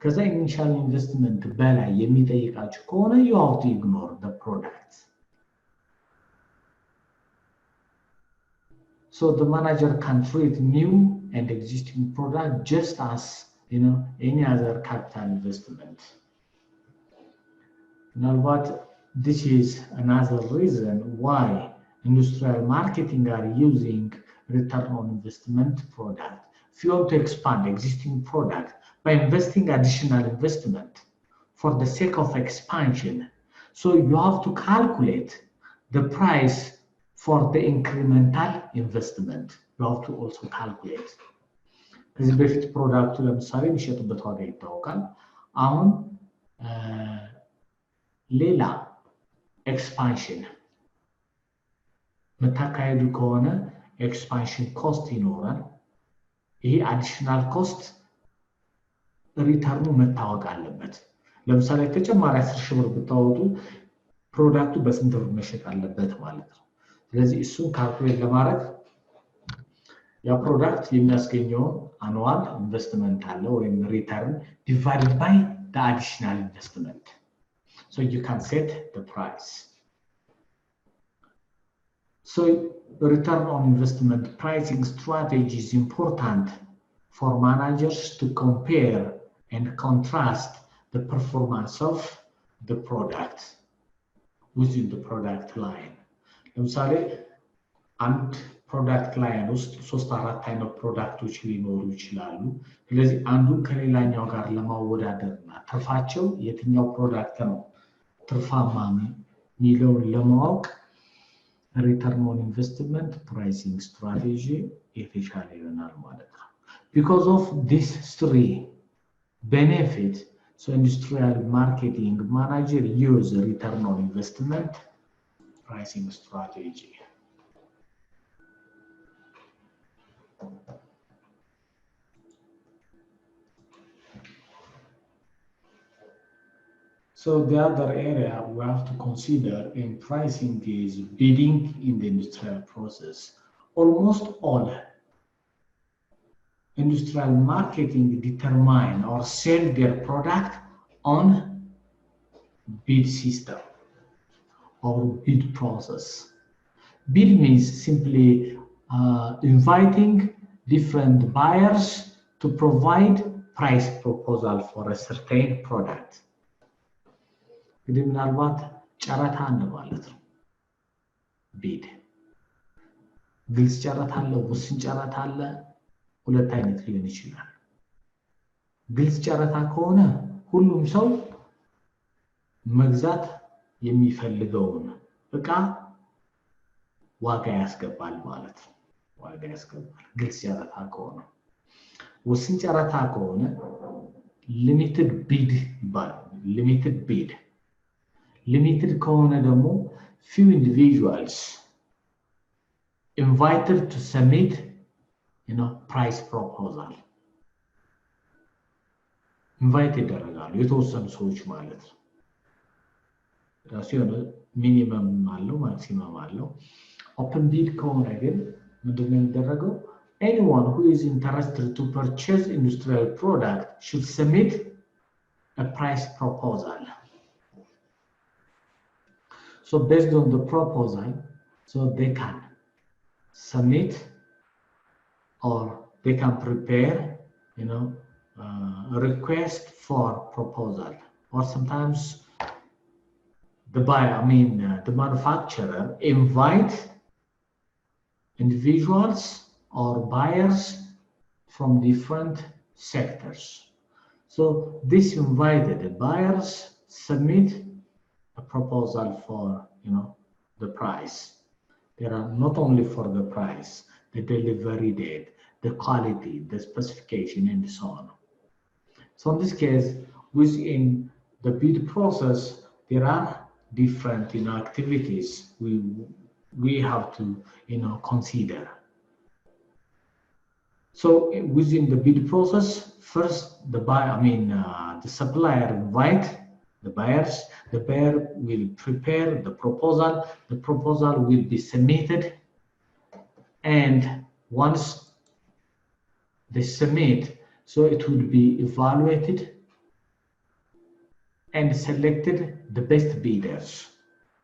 Speaker 3: ከዛ ኢኒሺያል ኢንቨስትመንት በላይ የሚጠይቃችሁ ከሆነ you have to ignore the product so the manager can treat new and existing product just as any other capital investment. Now, this is another reason why industrial marketing are using return on investment product. If you want to expand existing product by investing additional investment for the sake of expansion, so you have to calculate the price for the incremental investment. You have to also calculate. ከዚህ በፊት ፕሮዳክቱ ለምሳሌ የሚሸጥበት ዋጋ ይታወቃል። አሁን ሌላ ኤክስፓንሽን መታካሄዱ ከሆነ ኤክስፓንሽን ኮስት ይኖራል። ይሄ አዲሽናል ኮስት ሪተርኑ መታወቅ አለበት። ለምሳሌ ተጨማሪ 10 ሺህ ብር ብታወጡ ፕሮዳክቱ በስንት ብር መሸጥ አለበት ማለት ነው። ስለዚህ እሱን ካልኩሌት ለማድረግ ያ ፕሮዳክት የሚያስገኘው አኑዋል ኢንቨስትመንት አለ ወይም ሪተርን divided by the additional investment. So you can set the price. So return on investment pricing strategy is important for managers to compare and contrast the performance of the product within the product line. ለምሳሌ አንድ ፕሮዳክት ላይን ውስጥ 3-4 አይነት ፕሮዳክቶች ሊኖሩ ይችላሉ። ስለዚህ አንዱን ከሌላኛው ጋር ለማወዳደርና ትርፋቸው የትኛው ፕሮዳክት ነው ትርፋማ የሚለውን ለማወቅ ሪተርን ኦን ኢንቨስትመንት ፕራይሲንግ ስትራቴጂ የተሻለ ይሆናል ማለት ነው። Because of these three benefits, so industrial marketing manager use return on investment pricing strategy. So the other area we have to consider in pricing is bidding in the industrial process. Almost all industrial marketing determine or sell their product on bid system or bid process. Bid means simply inviting different buyers to provide price proposal for a certain product. እንግዲህ ምናልባት ጨረታ ማለት ነው። ቢድ ግልጽ ጨረታ አለ፣ ውስን ጨረታ አለ። ሁለት አይነት ሊሆን ይችላል። ግልጽ ጨረታ ከሆነ ሁሉም ሰው መግዛት የሚፈልገውን እቃ ዋጋ ያስገባል ማለት ነው። ዋጋ ያስገባል ግልጽ ጨረታ ከሆነ። ውስን ጨረታ ከሆነ ሊሚትድ ቢድ ይባላል። ሊሚትድ ቢድ limited ከሆነ ደግሞ few individuals invited to submit price proposal invite ይደረጋሉ የተወሰኑ ሰዎች ማለት ነው። ራሱ የሆነ ሚኒመም አለው ማክሲመም አለው። ኦፕን ቢድ ከሆነ ግን ምንድነው የሚደረገው? anyone who is interested to purchase industrial product should submit a price proposal. So based on the proposal, so they can submit or they can prepare, a request for proposal. Or sometimes the buyer, the manufacturer invite individuals or buyers from different sectors. So these invited buyers submit a proposal for the price. There are not only for the price, the delivery date, the quality, the specification, and so on. So in this case, within the bid process, there are different activities we have to consider. So within the bid process, first the supplier invite the buyers. The buyer will prepare the proposal. The proposal will be submitted, and once they submit, so it will be evaluated and selected the best bidders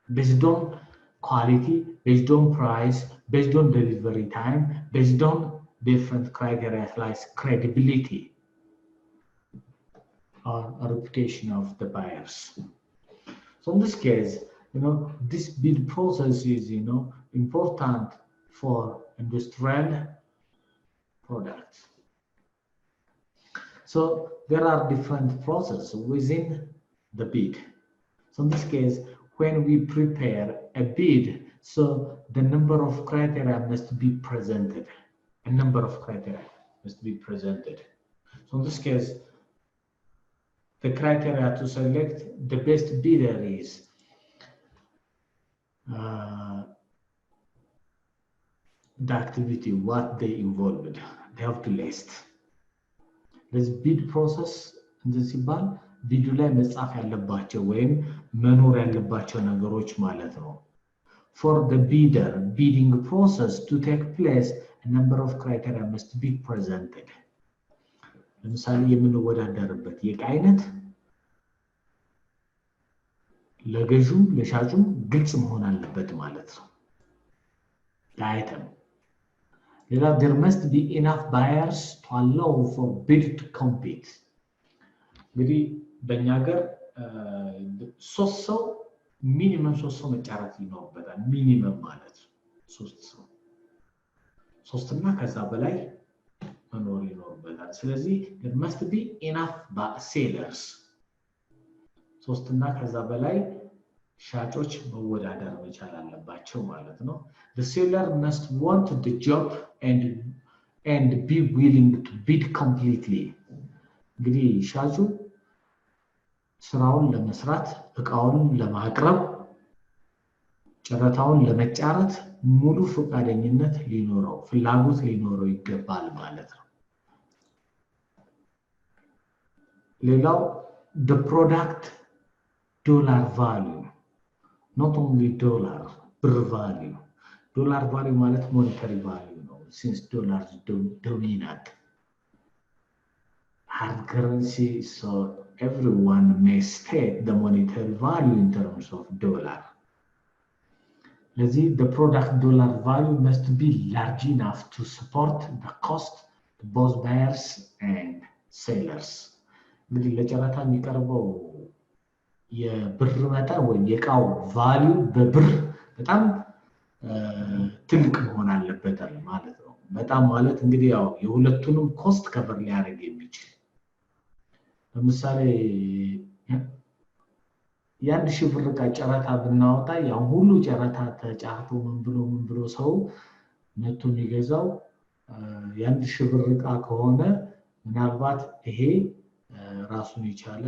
Speaker 3: based on quality, based on price, based on delivery time, based on different criteria like credibility or reputation of the buyers. So in this case, this bid process is, important for industrial products. So there are different processes within the bid. So in this case, when we prepare a bid, so the number of criteria must be presented. A number of criteria must be presented. So in this case, the criteria to select the best bidder is the activity, what they involved. They have to list. This bid process እንደዚህ ሲባል ቢዱ ላይ መጻፍ ያለባቸው ወይም መኖር ያለባቸው ነገሮች ማለት ነው። For the bidder bidding process to take place, a number of criteria must be presented. ለምሳሌ የምንወዳደርበት የዕቃ አይነት ለገዢው ለሻጩም ግልጽ መሆን አለበት ማለት ነው። item. There must be enough buyers to allow for bid to compete. እንግዲህ በእኛ ሀገር ሶስት ሰው ሚኒመም ሶስት ሰው መጫረት ይኖርበታል። ሚኒመም ማለት ሶስት ሰው ሶስትና ከዛ በላይ መኖር ይኖርበታል። ስለዚህ there must be enough sellers ሶስትና ከዛ በላይ ሻጮች መወዳደር መቻል አለባቸው ማለት ነው። The seller must want the job and be willing to bid completely. እንግዲህ ሻጩ ስራውን ለመስራት ዕቃውን ለማቅረብ ጨረታውን ለመጫረት ሙሉ ፈቃደኝነት ሊኖረው ፍላጎት ሊኖረው ይገባል ማለት ነው። ሌላው the product dollar value, not only dollar, ብር value. Dollar value ማለት monetary value ነው, since dollars dominant hard currency, so everyone may state the monetary value in terms of dollar. The product dollar value must be large enough to support the cost to both buyers and sellers. እንግዲህ ለጨረታ የሚቀርበው የብር መጠን ወይም የዕቃው ቫልዩ በብር በጣም ትልቅ መሆን አለበት ማለት ነው። በጣም ማለት እንግዲህ ያው የሁለቱንም ኮስት ከቨር ሊያደርግ የሚችል ለምሳሌ ያን ሺህ ብር ዕቃ ጨረታ ብናወጣ ያው ሁሉ ጨረታ ተጫርቶ ምን ብሎ ሰው መጥቶ የሚገዛው ያን ሺህ ብር ዕቃ ከሆነ ምናልባት ይሄ ራሱን የቻለ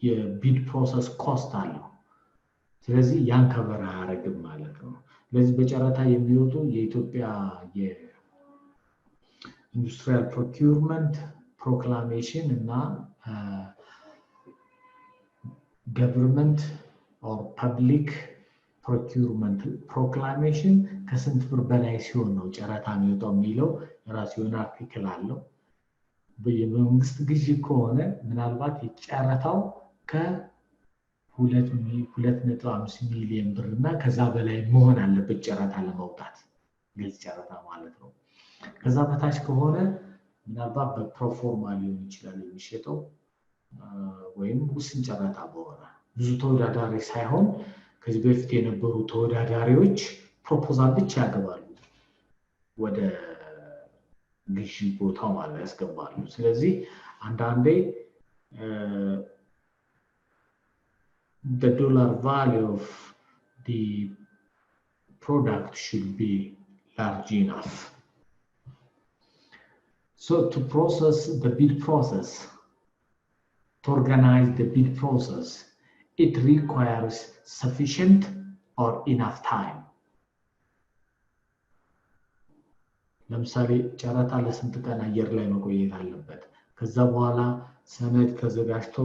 Speaker 3: የቢድ ፕሮሰስ ኮስት አለው። ስለዚህ ያን ከቨር አያደርግም ማለት ነው። ስለዚህ በጨረታ የሚወጡ የኢትዮጵያ የኢንዱስትሪያል ፕሮኪውርመንት ፕሮክላሜሽን እና ገቨርንመንት ኦር ፐብሊክ ፕሮኪውርመንት ፕሮክላሜሽን ከስንት ብር በላይ ሲሆን ነው ጨረታ የሚወጣው የሚለው የራሱ የሆነ አርቲክል አለው። በመንግስት ግዢ ከሆነ ምናልባት የጨረታው ከ2.5 ሚሊዮን ብር እና ከዛ በላይ መሆን አለበት ጨረታ ለማውጣት ግልጽ ጨረታ ማለት ነው። ከዛ በታች ከሆነ ምናልባት በፕሮፎርማ ሊሆን ይችላል የሚሸጠው ወይም ውስን ጨረታ በሆነ ብዙ ተወዳዳሪ ሳይሆን ከዚህ በፊት የነበሩ ተወዳዳሪዎች ፕሮፖዛል ብቻ ያገባሉ ወደ ግዢ ቦታው ማለት ያስገባሉ። ስለዚህ አንዳንዴ the dollar value of the product should be large enough. So to process the bid process, to organize the bid process, it requires sufficient or enough time. ለምሳሌ ጨረታ ለስንት ቀን አየር ላይ መቆየት አለበት? ከዛ በኋላ ሰነድ ተዘጋጅቶ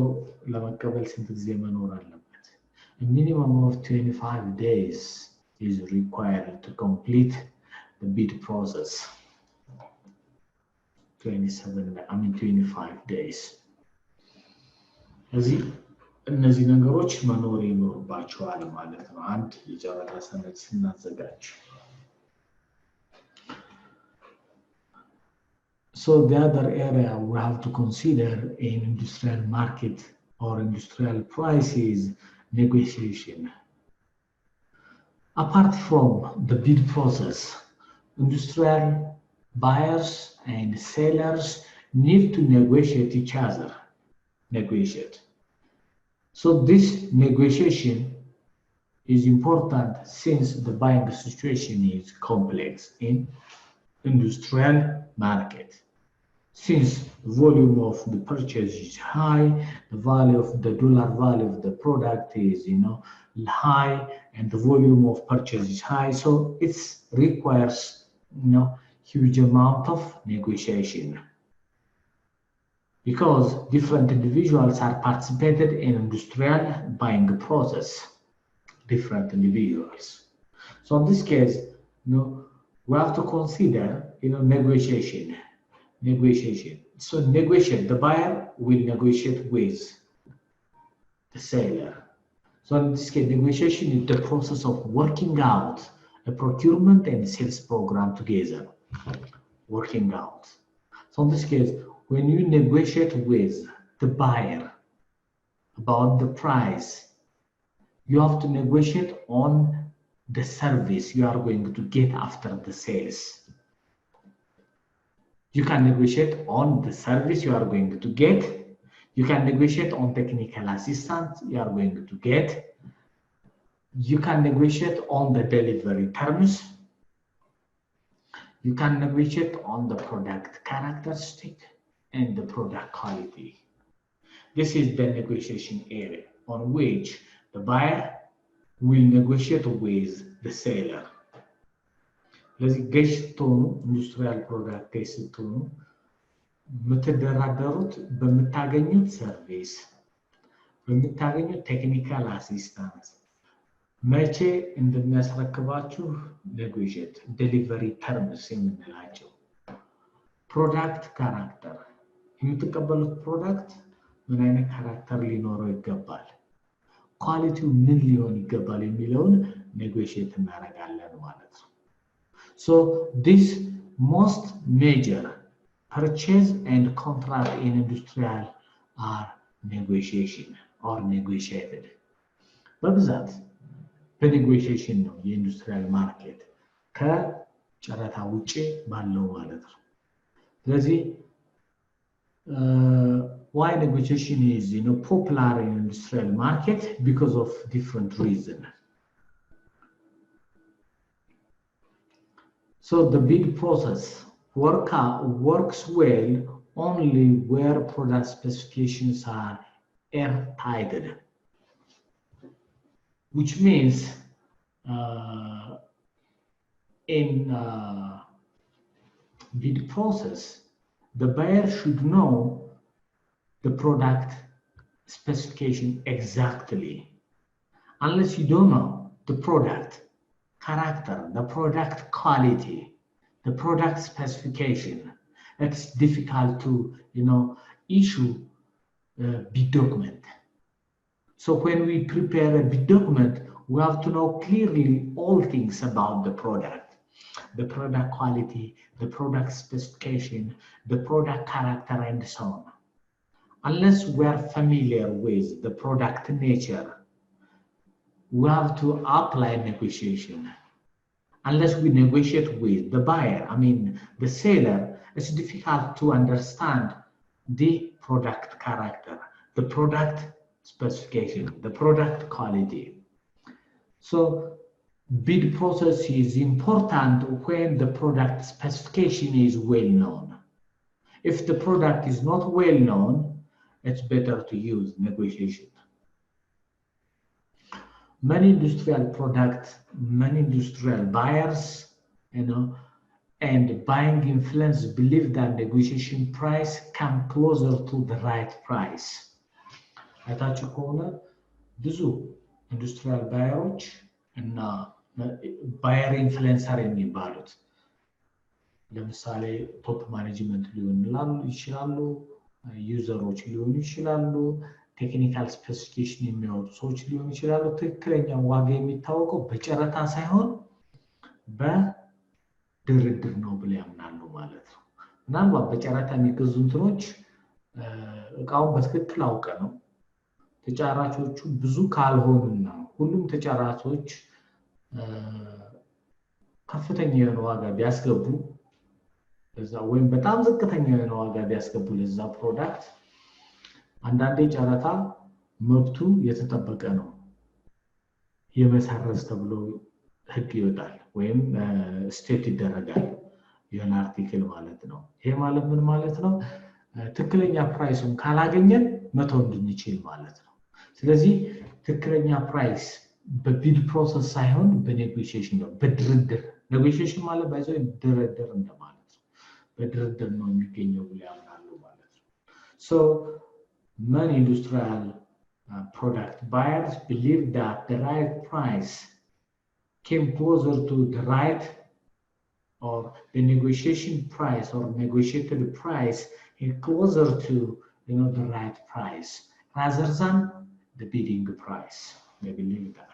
Speaker 3: ለመቀበል ስንት ጊዜ መኖር አለበት? A minimum of 25 days is required to complete the bid process. 25 days. እነዚህ ነገሮች መኖር ይኖርባቸዋል ማለት ነው አንድ የጨረታ ሰነድ ስናዘጋጅ። So the other area we have to consider in industrial market or industrial prices negotiation. Apart from the bid process, industrial buyers and sellers need to negotiate each other, negotiate. So this negotiation is important since the buying situation is complex in industrial market. Since the volume of the purchase is high, the value of the dollar value of the product is, high, and the volume of purchase is high, so it requires, huge amount of negotiation because different individuals are participated in industrial buying process. Different individuals. So in this case, we have to consider, negotiation. So negotiate. The buyer will negotiate with the seller. So in this case, negotiation is the process of working out a procurement and sales program together. Working out. So in this case, when you negotiate with the buyer about the price, you have to negotiate on the service you are going to get after the sales. You can negotiate on the service you are going to get. You can negotiate on technical assistance you are going to get. You can negotiate on the delivery terms. You can negotiate on the product characteristic and the product quality. This is the negotiation area on which the buyer will negotiate with the seller. ለዚህ ገዥ ስትሆኑ ኢንዱስትሪያል ፕሮዳክት ገዥ ስትሆኑ የምትደራደሩት በምታገኙት ሰርቪስ፣ በምታገኙት ቴክኒካል አሲስታንስ፣ መቼ እንደሚያስረክባችሁ ኔጎሽት፣ ዴሊቨሪ ተርምስ የምንላቸው፣ ፕሮዳክት ካራክተር፣ የምትቀበሉት ፕሮዳክት ምን አይነት ካራክተር ሊኖረው ይገባል፣ ኳሊቲው ምን ሊሆን ይገባል የሚለውን ኔጎሽት እናደርጋለን ማለት ነው። So this most major purchase and contract in industrial are negotiation or negotiated. በብዛት በኔጎሽዬሽን ነው የኢንዱስትሪያል ማርኬት ከጨረታ ውጪ ባለው ማለት ነው። ስለዚህ why negotiation is popular in industrial market because of different reasons. So the bid process works well only where product specifications are airtight, which means in bid process, the buyer should know the product specification exactly. Unless you don't know the product character, the product quality, the product specification, it's difficult to, issue a bid document. So when we prepare a bid document, we have to know clearly all things about the product quality, the product specification, the product character, and so on. Unless we are familiar with the product nature, we have to apply negotiation. Unless we negotiate with the buyer, the seller, it's difficult to understand the product character, the product specification, the product quality. So bid process is important when the product specification is well known. If the product is not well known, it's better to use negotiation. Many industrial products, many industrial buyers, and buying influence believe that negotiation price come closer to the right price. አይታችሁ ከሆነ ብዙ ኢንዱስትሪያል ባየሮች እና ባየር ኢንፍሉዌንሰር የሚባሉት ለምሳሌ ቶፕ ማኔጅመንት ሊሆን ይችላሉ፣ ዩዘሮች ሊሆኑ ይችላሉ፣ ቴክኒካል ስፔሲፊኬሽን የሚያወጡ ሰዎች ሊሆኑ ይችላሉ። ትክክለኛ ዋጋ የሚታወቀው በጨረታ ሳይሆን በድርድር ነው ብለው ያምናሉ ማለት ነው። ምናልባት በጨረታ የሚገዙ እንትኖች እቃውን በትክክል አውቀ ነው ተጫራቾቹ ብዙ ካልሆኑና ሁሉም ተጫራቾች ከፍተኛ የሆነ ዋጋ ቢያስገቡ ለዛ ወይም በጣም ዝቅተኛ የሆነ ዋጋ ቢያስገቡ ለዛ ፕሮዳክት አንዳንዴ ጨረታ መብቱ የተጠበቀ ነው የመሰረዝ ተብሎ ህግ ይወጣል ወይም ስቴት ይደረጋል የሆነ አርቲክል ማለት ነው ይሄ ማለት ምን ማለት ነው ትክክለኛ ፕራይሱን ካላገኘን መተው እንድንችል ማለት ነው ስለዚህ ትክክለኛ ፕራይስ በቢድ ፕሮሰስ ሳይሆን በኔጎሺዬሽን ነው በድርድር ኔጎሺዬሽን ማለት ባይዘው ድርድር እንደማለት ነው በድርድር ነው የሚገኘው ብለው ያምናሉ ማለት ነው so many industrial product buyers believe that the right price came closer to the right or the negotiation price or negotiated price is closer to the right price rather than the bidding price they believe that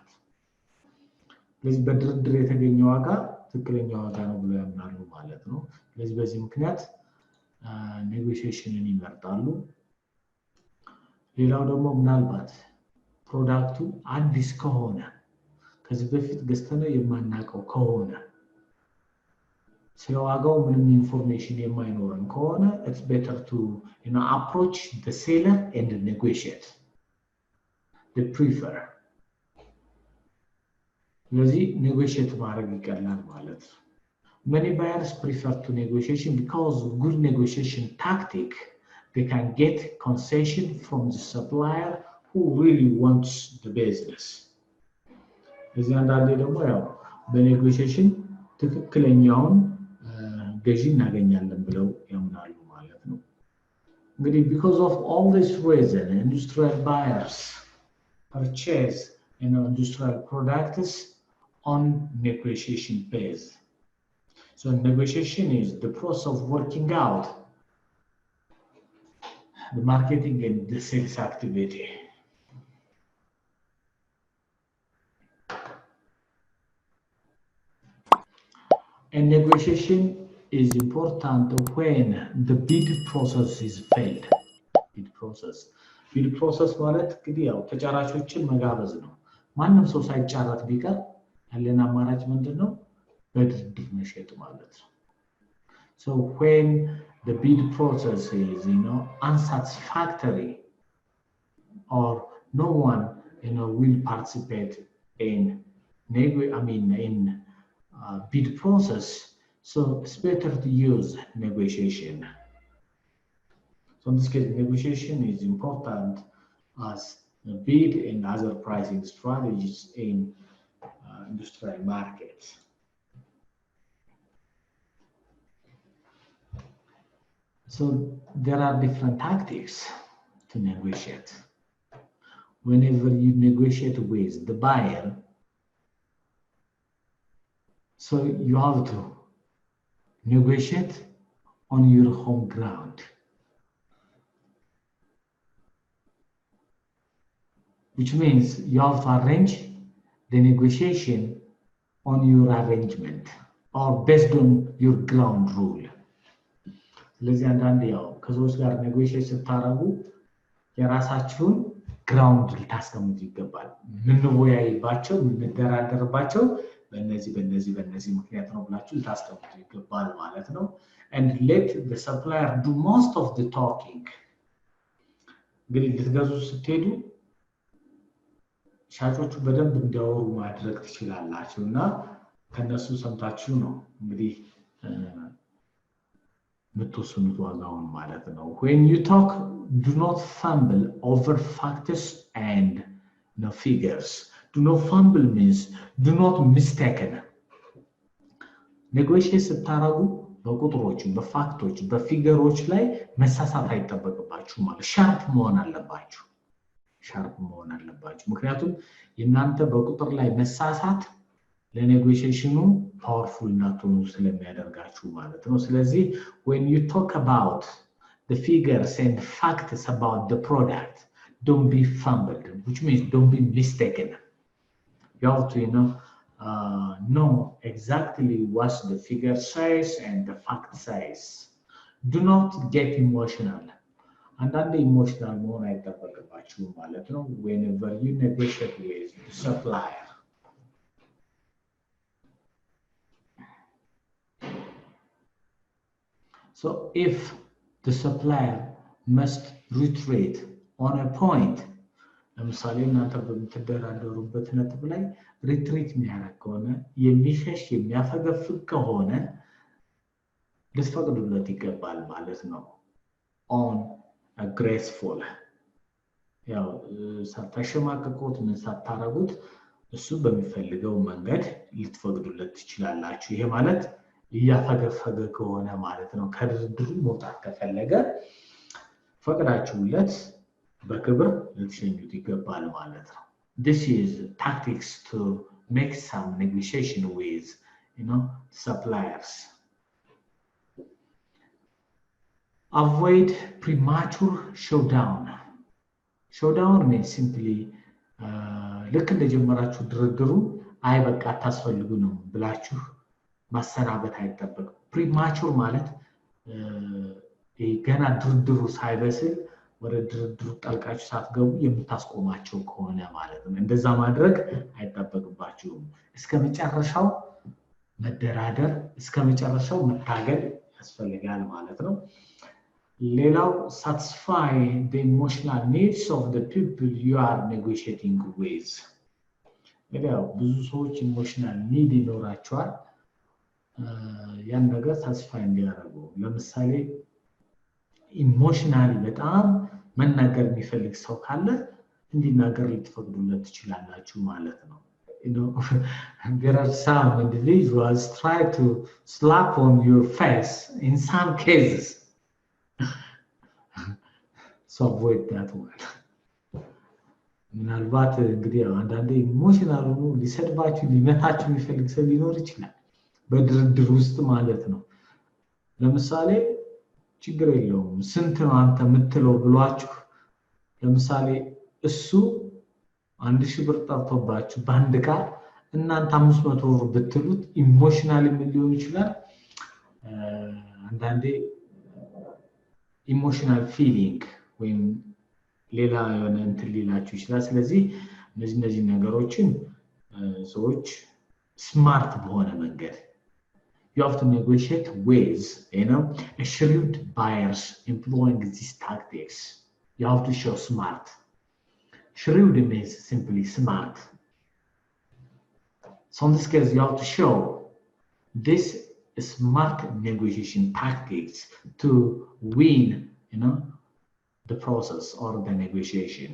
Speaker 3: ስለዚህ በድርድር የተገኘ ዋጋ ትክክለኛ ዋጋ ነው ብለው ያምናሉ ማለት ነው ስለዚህ በዚህ ምክንያት ኔጎሺዬሽንን ይመርጣሉ ሌላው ደግሞ ምናልባት ፕሮዳክቱ አዲስ ከሆነ ከዚህ በፊት ገዝተነው የማናውቀው ከሆነ ስለዋጋው ምንም ኢንፎርሜሽን የማይኖረን ከሆነ it's better to approach the seller and negotiate they prefer ስለዚህ negotiate ማድረግ ይቀላል ማለት ነው many buyers prefer to negotiation because good negotiation tactic they can get concession from the supplier who really wants the business ስለዚህ አንዳንዴ ደግሞ ያው በኔጎሺዬሽን ትክክለኛውን ገዢ እናገኛለን ብለው ያምናሉ ማለት ነው እንግዲህ because of all this reason industrial buyers purchase industrial products on negotiation base so negotiation is the process of working out the marketing and the sales activity and negotiation is important when the bid process is failed bid process ማለት እንግዲህ ያው ተጫራቾችን መጋበዝ ነው ማንንም ሰው ሳይጫራት ቢቀር ያለን አማራጭ ምንድነው በድርድር መሸጥ ማለት ነው so when the bid process is unsatisfactory or no one will participate in bid process so it's better to use negotiation so in this case negotiation is important as the bid and other pricing strategies in industrial markets so there are different tactics to negotiate whenever you negotiate with the buyer so you have to negotiate on your home ground which means you have to arrange the negotiation on your arrangement or based on your ground rule ስለዚህ አንዳንዴ ያው ከሰዎች ጋር ኔጎሺዬት ስታረጉ የራሳችሁን ግራውንድ ልታስቀምጡ ይገባል ምንወያይባቸው ምንደራደርባቸው በእነዚህ ምክንያት ነው ብላችሁ ልታስቀምጡ ይገባል ማለት ነው and let the supplier do most of the talking እንግዲህ ልትገዙ ስትሄዱ ሻጮቹ በደንብ እንዲያወሩ ማድረግ ትችላላችሁና ከነሱ ሰምታችሁ ነው እንግዲህ ምትወስኑት ዋጋውን ማለት ነው when you talk do not fumble over facts and figures do not fumble means do not mistaken negotiate ስታረጉ በቁጥሮች በፋክቶች በፊገሮች ላይ መሳሳት አይጠበቅባችሁ ማለት ሻርፕ መሆን አለባችሁ ምክንያቱም የናንተ በቁጥር ላይ መሳሳት ለኔጎሺዬሽኑ ፓወርፉል ናቱን ስለሚያደርጋችሁ ማለት ነው ስለዚህ when you talk about the figures and facts about the product don't be fumbled which means don't be mistaken you have to know exactly what the figure says and the fact says Do not get emotional. አንዳንዴ ኢሞሽናል መሆን አይጠበቅባችሁም ማለት ነው whenever you negotiate with the supplier. So if the supplier must retreat on a point, ለምሳሌ እናንተ በምትደራደሩበት ነጥብ ላይ ሪትሪት የሚያደርግ ከሆነ የሚሸሽ የሚያፈገፍግ ከሆነ ልትፈቅዱለት ይገባል ማለት ነው on a graceful ያው ሳታሸማቅቁት ምን ሳታረጉት እሱ በሚፈልገው መንገድ ልትፈቅዱለት ትችላላችሁ ይሄ ማለት እያፈገፈገ ከሆነ ማለት ነው ከድርድሩ መውጣት ከፈለገ ፈቅዳችሁለት በክብር ልትሸኙት ይገባል ማለት ነው this is tactics to make some negotiation with suppliers. Avoid premature showdown. Showdown means simply ልክ እንደጀመራችሁ ድርድሩ አይ በቃ ታስፈልጉንም ብላችሁ ማሰናበት አይጠበቅም premature ማለት ገና ድርድሩ ሳይበስል ወደ ድርድሩ ጣልቃችሁ ሳትገቡ የምታስቆማቸው ከሆነ ማለት ነው እንደዛ ማድረግ አይጠበቅባችሁም እስከመጨረሻው መደራደር እስከመጨረሻው መታገል ያስፈልጋል ማለት ነው ሌላው satisfy the emotional needs of the people you are negotiating with ያው ብዙ ሰዎች ኢሞሽናል ኒድ ይኖራቸዋል ያን ነገር satisfy እንዲያደርጉ ለምሳሌ ኢሞሽናሊ በጣም መናገር የሚፈልግ ሰው ካለ እንዲናገር ልትፈቅዱለት ትችላላችሁ ማለት ነው there are some individuals try to slap on your face in some cases so avoid that one ምናልባት እንግዲህ አንዳንዴ ኢሞሽናል ሆኖ ሊሰድባችሁ ሊመታችሁ የሚፈልግ ሰው ሊኖር ይችላል በድርድር ውስጥ ማለት ነው ለምሳሌ ችግር የለውም ስንት ነው አንተ የምትለው ብሏችሁ ለምሳሌ እሱ 1000 ብር ጠርቶባችሁ ባንድ ጋር እናንተ 500 ብር ብትሉት ኢሞሽናሊ ምን ሊሆን ይችላል አንዳንዴ ኢሞሽናል ፊሊንግ ወይም ሌላ የሆነ እንትን ሊላችሁ ይችላል ስለዚህ እነዚህ ነገሮችን ሰዎች ስማርት በሆነ መንገድ you have to negotiate with shrewd buyers employing these tactics you have to show smart shrewd means simply smart so in this case you have to show this smart negotiation tactics to win the process or the negotiation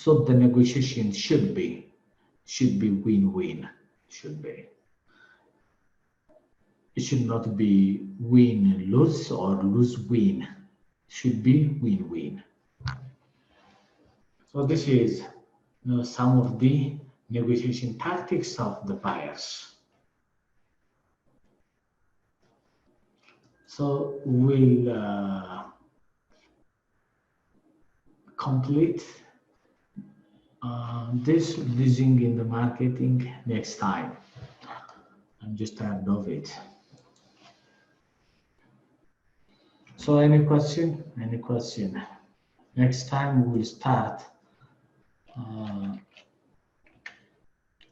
Speaker 3: so the negotiation should be win-win should be it should not be win-lose or lose-win it should be win-win so this is some of the negotiation tactics of the buyers so we'll complete this losing in the marketing next time I'm just tired of it so any question next time we will start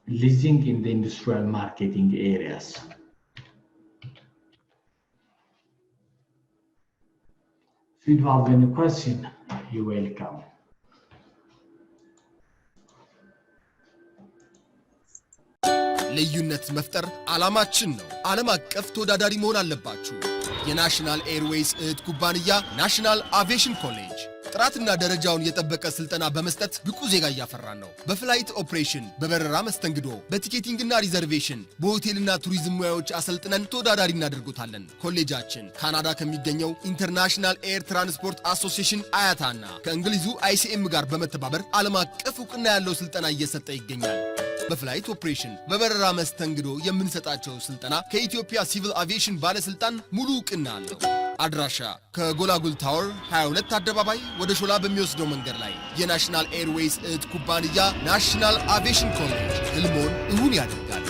Speaker 3: leasing in the industrial marketing areas if you have any question you're welcome
Speaker 2: ልዩነት መፍጠር ዓላማችን ነው ዓለም አቀፍ ተወዳዳሪ መሆን አለባችሁ የናሽናል ኤርዌይስ እህት ኩባንያ ናሽናል አቪዬሽን ኮሌጅ ጥራትና ደረጃውን የጠበቀ ስልጠና በመስጠት ብቁ ዜጋ ያፈራን ነው በፍላይት ኦፕሬሽን በበረራ መስተንግዶ በቲኬቲንግና ሪዘርቬሽን በሆቴልና ቱሪዝም ሙያዎች አሰልጥነን ተወዳዳሪ እናደርጉታለን ኮሌጃችን ካናዳ ከሚገኘው ኢንተርናሽናል ኤር ትራንስፖርት አሶሲዬሽን አያታና ከእንግሊዙ ICM ጋር በመተባበር ዓለም አቀፍ ዕውቅና ያለው ስልጠና እየሰጠ ይገኛል በፍላይት ኦፕሬሽን በበረራ መስተንግዶ የምንሰጣቸው ስልጠና ከኢትዮጵያ ሲቪል አቪዬሽን ባለስልጣን ሙሉ ዕውቅና አለው አድራሻ ከጎላጉል ታወር 22 አደባባይ ወደ ሾላ በሚወስደው መንገድ ላይ የናሽናል ኤርዌይስ እህት ኩባንያ ናሽናል አቪዬሽን ኮሌጅ ህልሞን እውን ያደርጋል